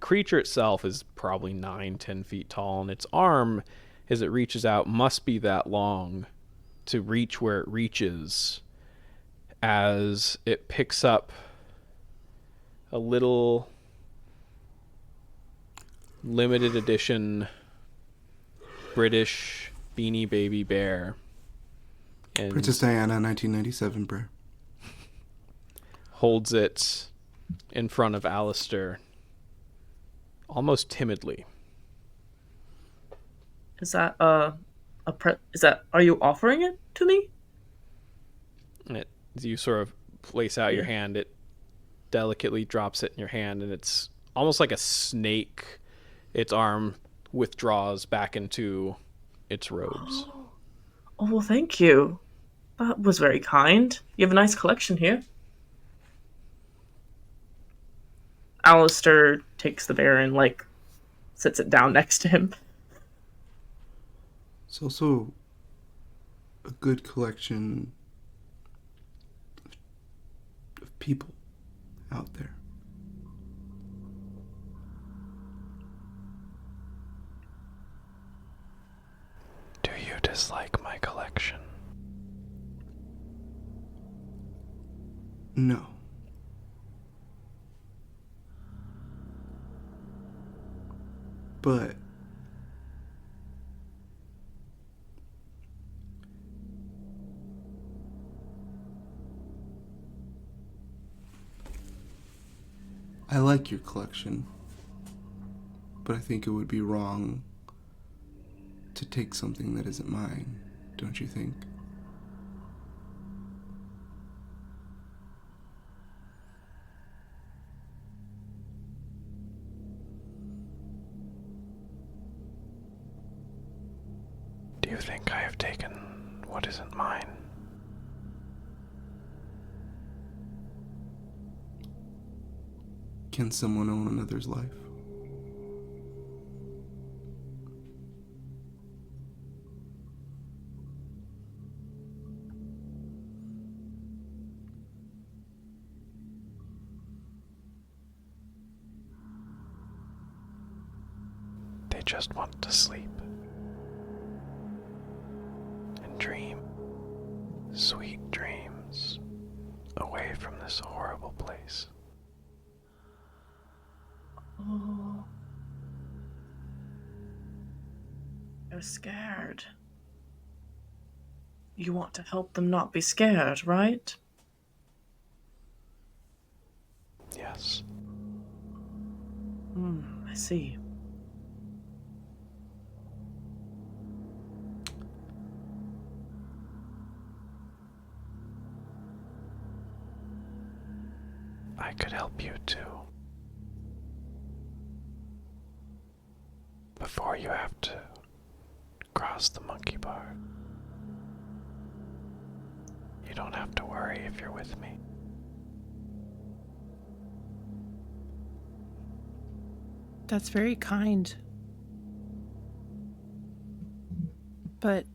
creature itself is probably 9-10 feet tall, and its arm, as it reaches out, must be that long to reach where it reaches, as it picks up a little limited edition British Beanie Baby bear. And Princess Diana, 1997, bro. holds it in front of Alistair, almost timidly. Is that are you offering it to me? And as you sort of place out your hand, it delicately drops it in your hand, and it's almost like a snake. Its arm withdraws back into its robes. Oh, well, thank you. That was very kind. You have a nice collection here. Alistair takes the bear and, like, sits it down next to him. It's also a good collection of people out there. Do you dislike my collection? No. But I like your collection, but I think it would be wrong to take something that isn't mine, don't you think? Do you think I have taken what isn't mine? Can someone own another's life? They just want to sleep and dream sweet dreams away from this horrible place. Oh. They're scared. You want to help them not be scared, right? Yes. I see. I could help you too. Before you have to cross the monkey bar. You don't have to worry if you're with me. That's very kind. But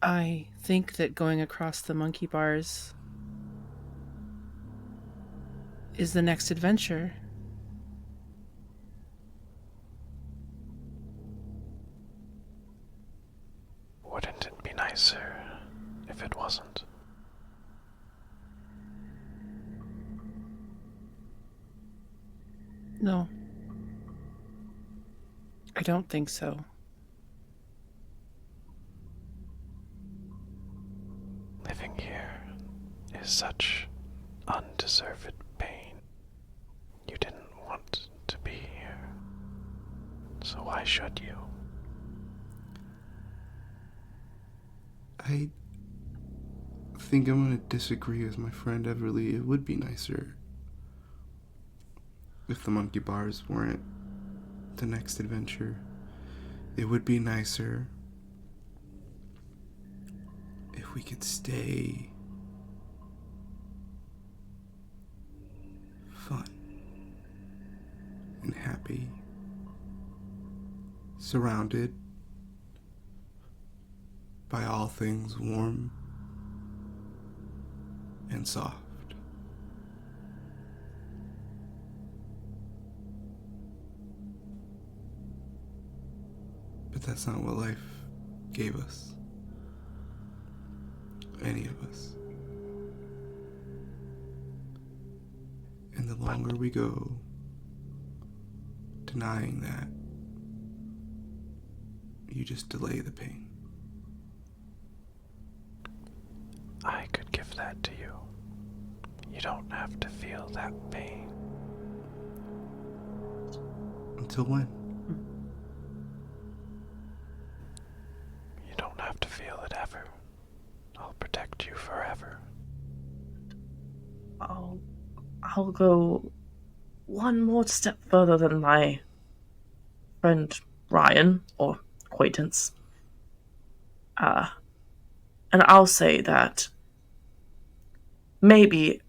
I think that going across the monkey bars is the next adventure. Wouldn't it be nicer if it wasn't? No. I don't think so. Living here is such undeserved pain. You didn't want So why should you? I think I'm going to disagree with my friend Everly. It would be nicer if the monkey bars weren't the next adventure. It would be nicer if we could stay fun and happy, surrounded by all things warm and soft. But that's not what life gave us. Any of us. And the longer we go denying that, you just delay the pain. I could give that to you. You don't have to feel that pain. Until when? You don't have to feel it ever. I'll protect you forever. I'll go one more step further than my friend Ryan, or acquaintance. And I'll say that maybe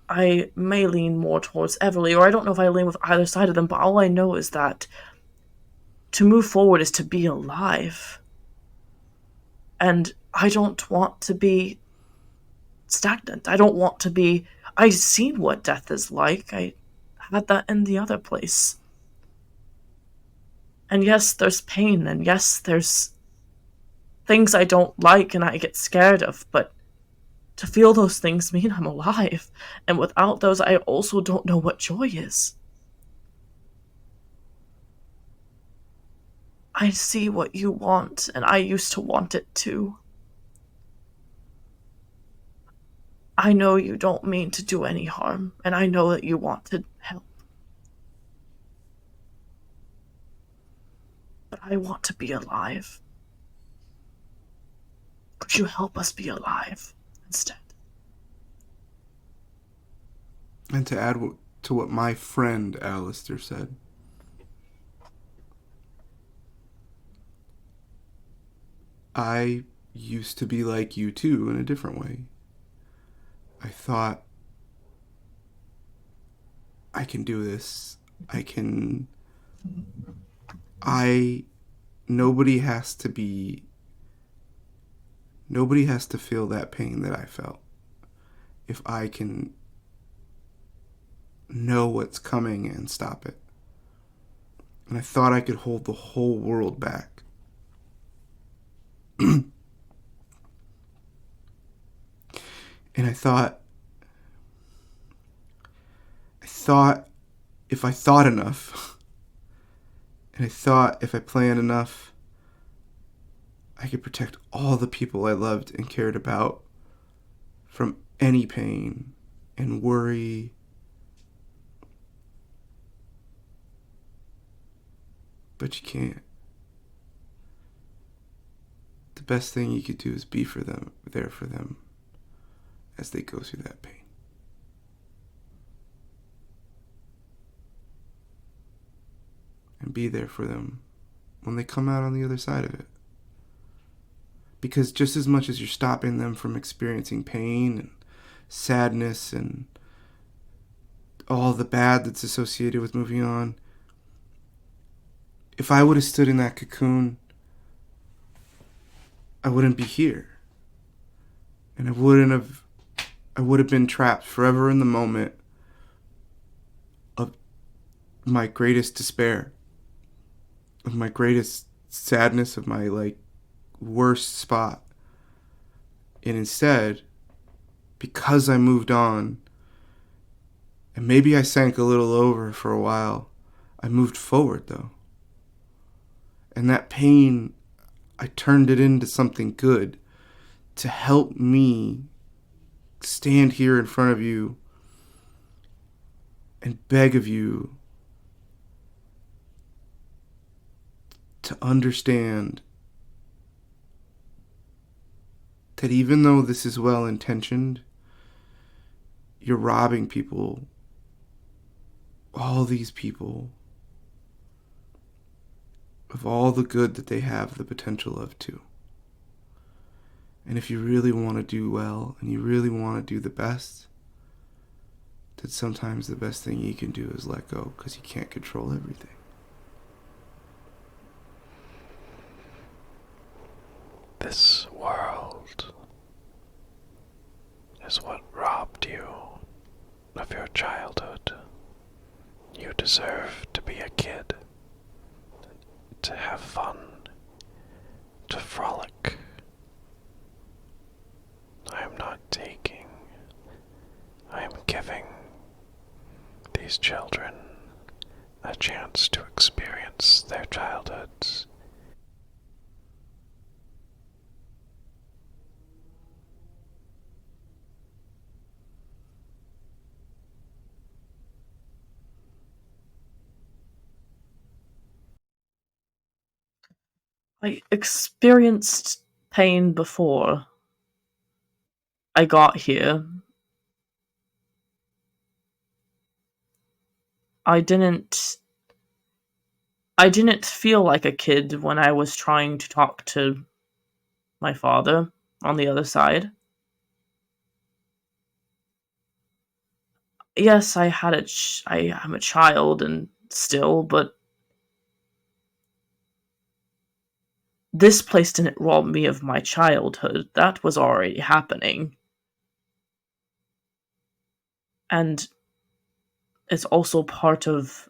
I may lean more towards Everly, or I don't know if I lean with either side of them, but all I know is that to move forward is to be alive. And I don't want to be stagnant. I don't want to be... I've seen what death is like. I had that in the other place. And yes, there's pain, and yes, there's things I don't like and I get scared of, but to feel those things mean I'm alive. And without those, I also don't know what joy is. I see what you want, and I used to want it too. I know you don't mean to do any harm, and I know that you want to help. But I want to be alive. Could you help us be alive instead? And to add to what my friend Alistair said, I used to be like you too in a different way. I thought, I can do this. Nobody has to feel that pain that I felt. If I can know what's coming and stop it. And I thought I could hold the whole world back. And I thought if I thought enough, and I thought if I planned enough, I could protect all the people I loved and cared about from any pain and worry. But you can't. The best thing you could do is be for them, there for them, as they go through that pain. And be there for them when they come out on the other side of it. Because just as much as you're stopping them from experiencing pain and sadness and all the bad that's associated with moving on, if I would have stood in that cocoon, I wouldn't be here. And I would have been trapped forever in the moment of my greatest despair, of my greatest sadness, of my worst spot. And instead, because I moved on, and maybe I sank a little over for a while, I moved forward though. And that pain, I turned it into something good to help me stand here in front of you and beg of you to understand that even though this is well intentioned, you're robbing people, all these people, of all the good that they have the potential of too. And if you really want to do well and you really want to do the best, that sometimes the best thing you can do is let go, because you can't control everything. This world is what robbed you of your childhood. You deserve to be a kid, to have fun, to frolic. I am not taking, I am giving these children a chance to experience their childhoods. I experienced pain before I got here. I didn't feel like a kid when I was trying to talk to my father on the other side. Yes, I am a child and still, but this place didn't rob me of my childhood. That was already happening. And it's also part of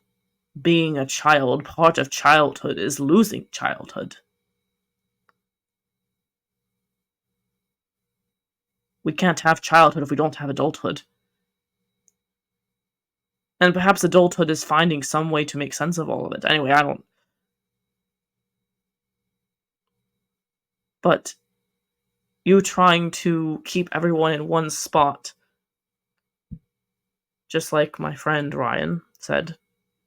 being a child. Part of childhood is losing childhood. We can't have childhood if we don't have adulthood. And perhaps adulthood is finding some way to make sense of all of it. Anyway, I don't... But you trying to keep everyone in one spot, just like my friend Ryan said,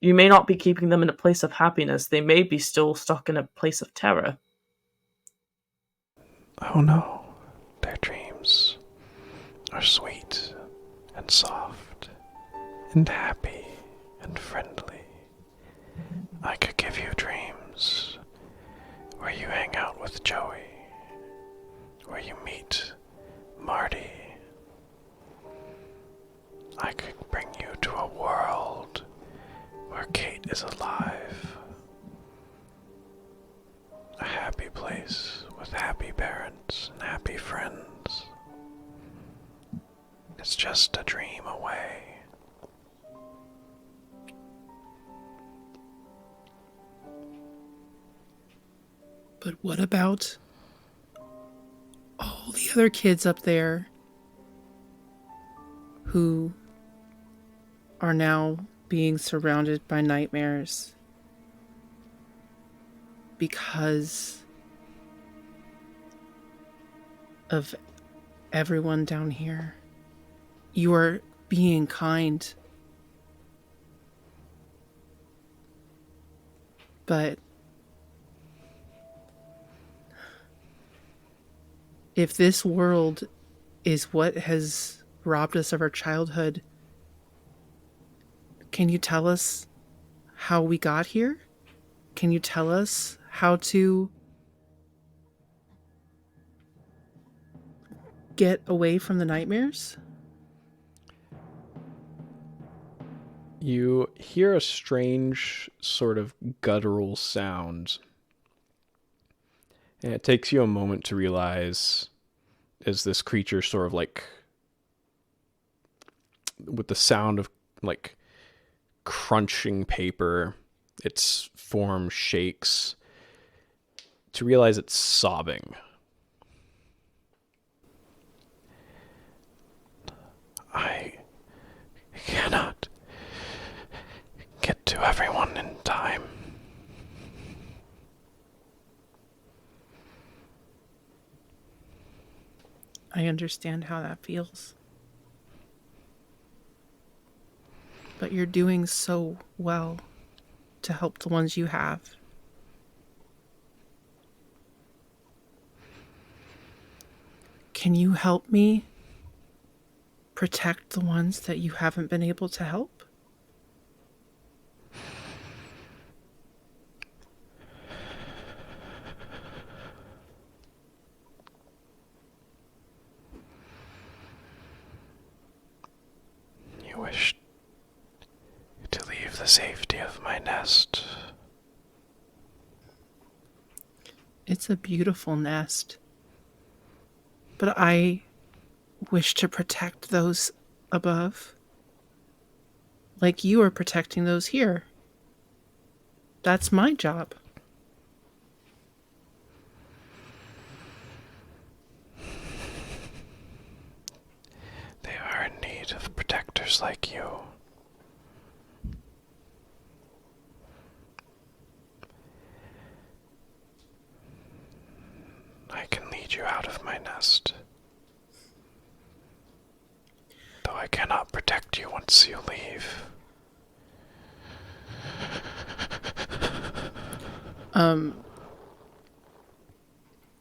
you may not be keeping them in a place of happiness. They may be still stuck in a place of terror. Oh no, their dreams are sweet and soft and happy and friendly. I could give you dreams where you hang out with Joey, where you meet Marty. I could bring you to a world where Kate is alive. A happy place with happy parents and happy friends. It's just a dream away. But what about all the other kids up there who are now being surrounded by nightmares because of everyone down here? You are being kind, but if this world is what has robbed us of our childhood, can you tell us how we got here? Can you tell us how to get away from the nightmares? You hear a strange sort of guttural sound. And it takes you a moment to realize, as this creature sort of like, with the sound of like crunching paper, its form shakes, to realize it's sobbing. I cannot get to everyone in time. I understand how that feels. But you're doing so well to help the ones you have. Can you help me protect the ones that you haven't been able to help? You wish to leave the safety of my nest. It's a beautiful nest. But I wish to protect those above. Like you are protecting those here. That's my job. They are in need of protectors like you. I can lead you out of my nest. Though I cannot protect you once you leave.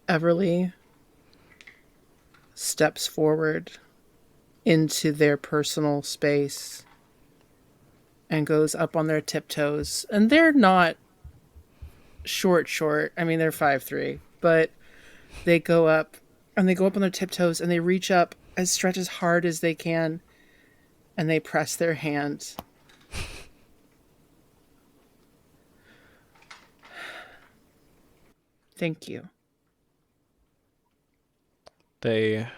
Everly steps forward into their personal space and goes up on their tiptoes. And they're not short. I mean, they're 5'3", but they go up on their tiptoes and they reach up and stretch as hard as they can and they press their hand. Thank you. They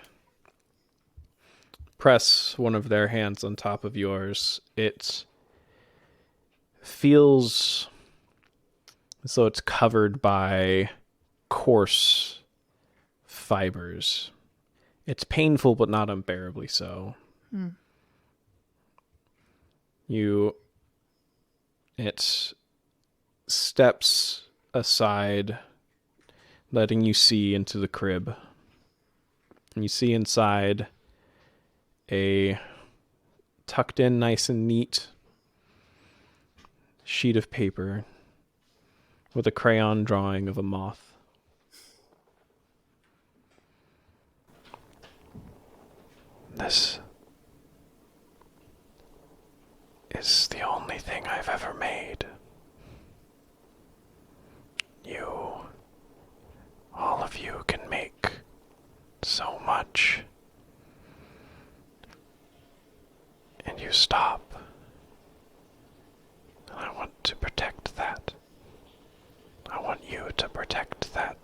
press one of their hands on top of yours. It feels as though it's covered by coarse fibers. It's painful, but not unbearably so. It steps aside, letting you see into the crib. And you see inside a tucked in nice and neat sheet of paper with a crayon drawing of a moth. This is the only thing I've ever made. All of you can make so much. And you stop. And I want to protect that. I want you to protect that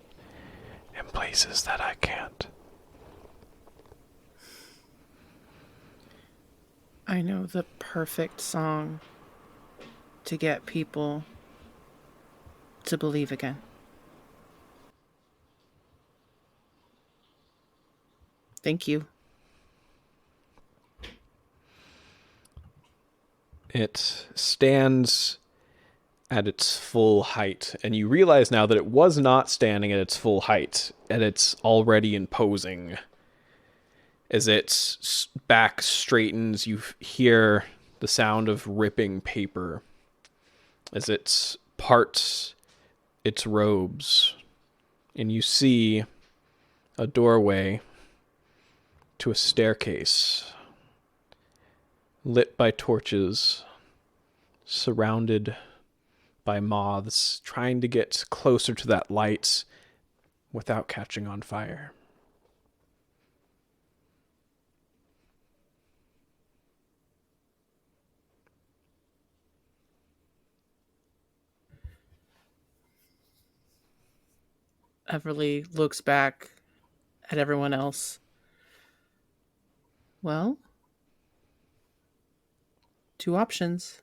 in places that I can't. I know the perfect song to get people to believe again. Thank you. It stands at its full height, and you realize now that it was not standing at its full height, and it's already imposing. As its back straightens, you hear the sound of ripping paper. As it parts its robes, and you see a doorway to a staircase lit by torches, surrounded by moths, trying to get closer to that light without catching on fire. Everly looks back at everyone else. Well, 2 options.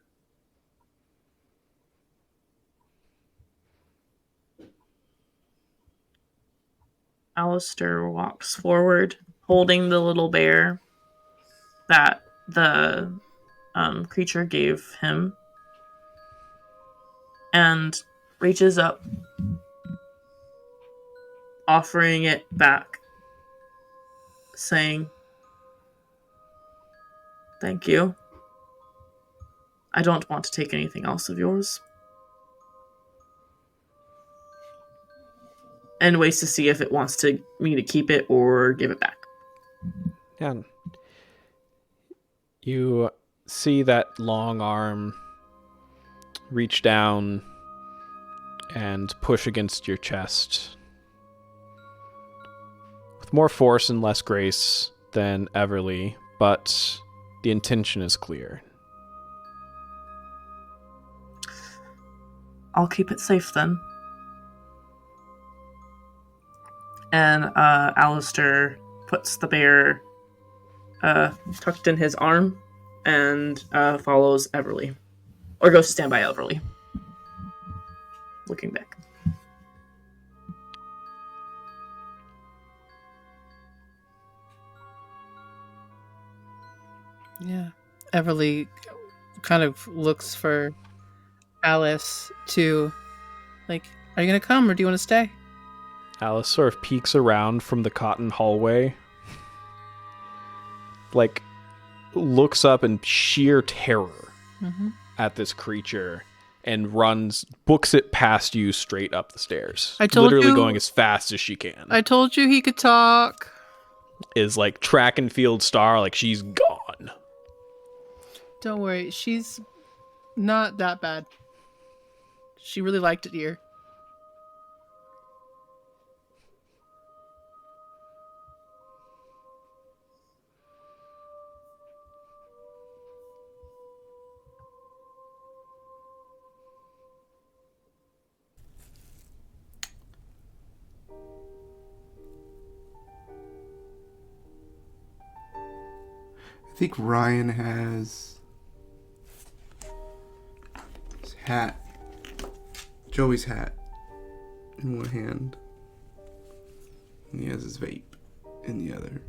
Alistair walks forward, holding the little bear that the creature gave him, and reaches up, offering it back, saying, "Thank you. I don't want to take anything else of yours." And waits to see if it wants me to keep it or give it back. And you see that long arm reach down and push against your chest with more force and less grace than Everly, but the intention is clear. I'll keep it safe then. And Alistair puts the bear tucked in his arm and follows Everly. Or goes to stand by Everly. Looking back. Yeah. Everly kind of looks for Alice to, like, are you going to come or do you want to stay? Alice sort of peeks around from the cotton hallway, like, looks up in sheer terror at this creature and books it past you straight up the stairs. Literally going as fast as she can. I told you he could talk. Is like track and field star, like she's gone. Don't worry, she's not that bad. She really liked it here. I think Ryan has his hat, Joey's hat, in one hand, and he has his vape in the other.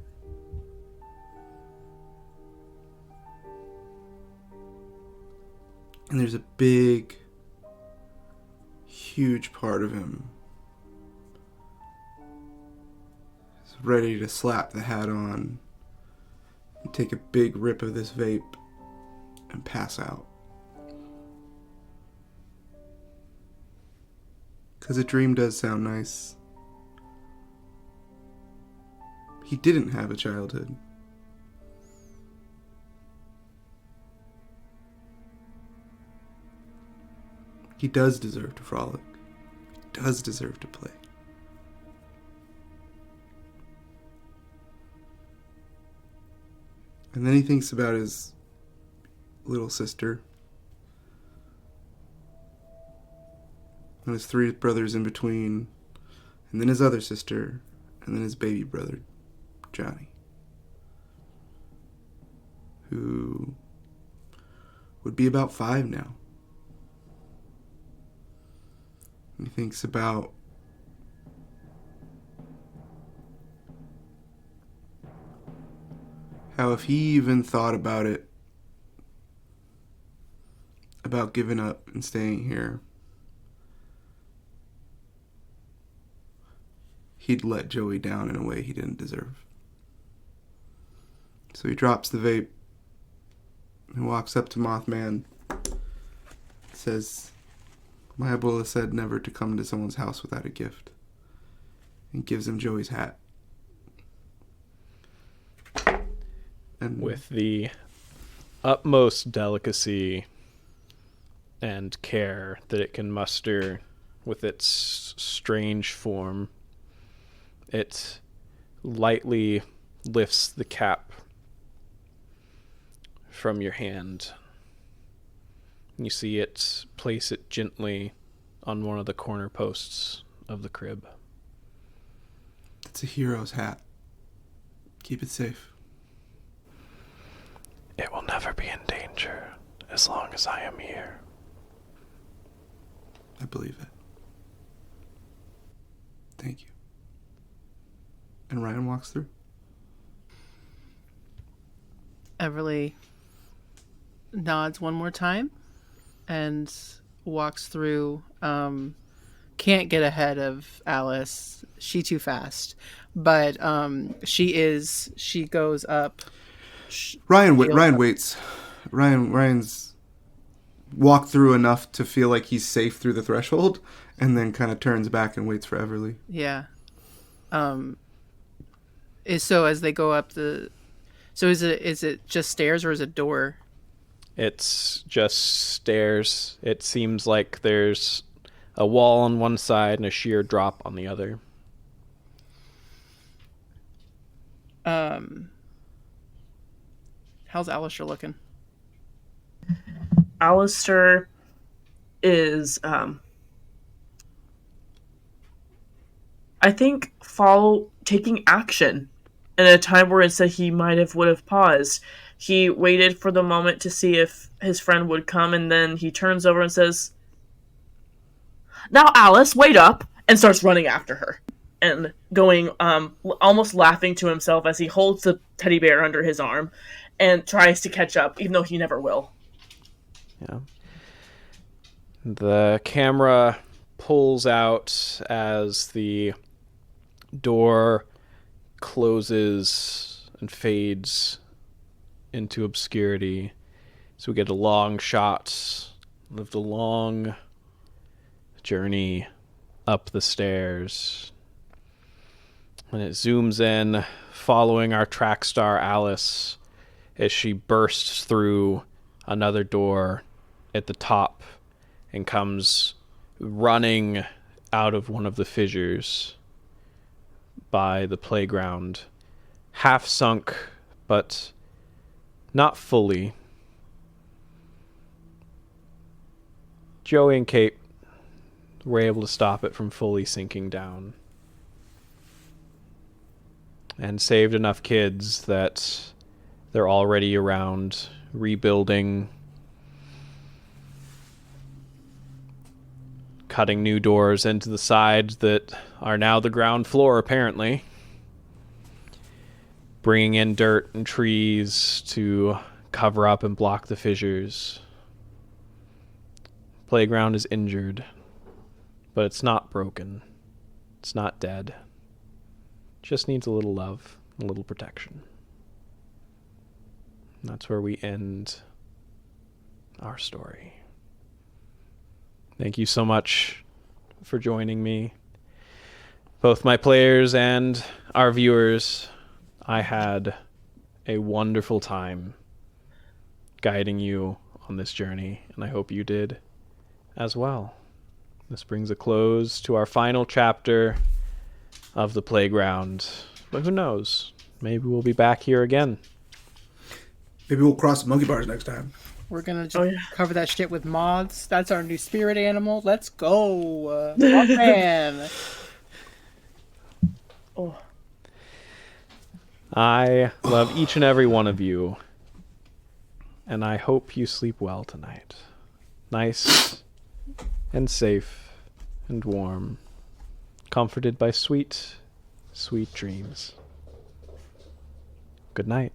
And there's a big, huge part of him is ready to slap the hat on, take a big rip of this vape and pass out. Because a dream does sound nice. He didn't have a childhood. He does deserve to frolic. He does deserve to play. And then he thinks about his little sister and his three brothers in between, and then his other sister, and then his baby brother, Johnny, who would be about 5 now. And he thinks about how if he even thought about it, about giving up and staying here, he'd let Joey down in a way he didn't deserve. So he drops the vape and walks up to Mothman, says, "My abuela said never to come to someone's house without a gift," and gives him Joey's hat. And with the utmost delicacy and care that it can muster with its strange form, it lightly lifts the cap from your hand. You see it place it gently on one of the corner posts of the crib. It's a hero's hat. Keep it safe. It will never be in danger as long as I am here. I believe it. Thank you. And Ryan walks through. Everly nods one more time and walks through. Can't get ahead of Alice. She too fast. But she goes up. Ryan waits. Ryan's walked through enough to feel like he's safe through the threshold, and then kind of turns back and waits for Everly. Yeah. So as they go up the, so is it just stairs or is it door? It's just stairs. It seems like there's a wall on one side and a sheer drop on the other. How's Alistair looking? Alistair is, I think, taking action in a time where instead he would have paused. He waited for the moment to see if his friend would come, and then he turns over and says, "Now, Alice, wait up," and starts running after her. And going, almost laughing to himself as he holds the teddy bear under his arm and tries to catch up, even though he never will. Yeah. The camera pulls out as the door closes and fades into obscurity. So we get a long shot of the long journey up the stairs. And it zooms in, following our track star Alice as she bursts through another door at the top and comes running out of one of the fissures by the playground, half sunk, but not fully. Joey and Kate were able to stop it from fully sinking down and saved enough kids that they're already around rebuilding, cutting new doors into the sides that are now the ground floor, apparently. Bringing in dirt and trees to cover up and block the fissures. Playground is injured, but it's not broken. It's not dead. Just needs a little love, a little protection. And that's where we end our story. Thank you so much for joining me. Both my players and our viewers, I had a wonderful time guiding you on this journey, and I hope you did as well. This brings a close to our final chapter of the playground. But who knows? Maybe we'll be back here again. Maybe we'll cross the monkey bars next time. We're gonna just cover that shit with moths. That's our new spirit animal. Let's go, Mothman. Oh. I love each and every one of you, and I hope you sleep well tonight. Nice and safe and warm, comforted by sweet, sweet dreams. Good night.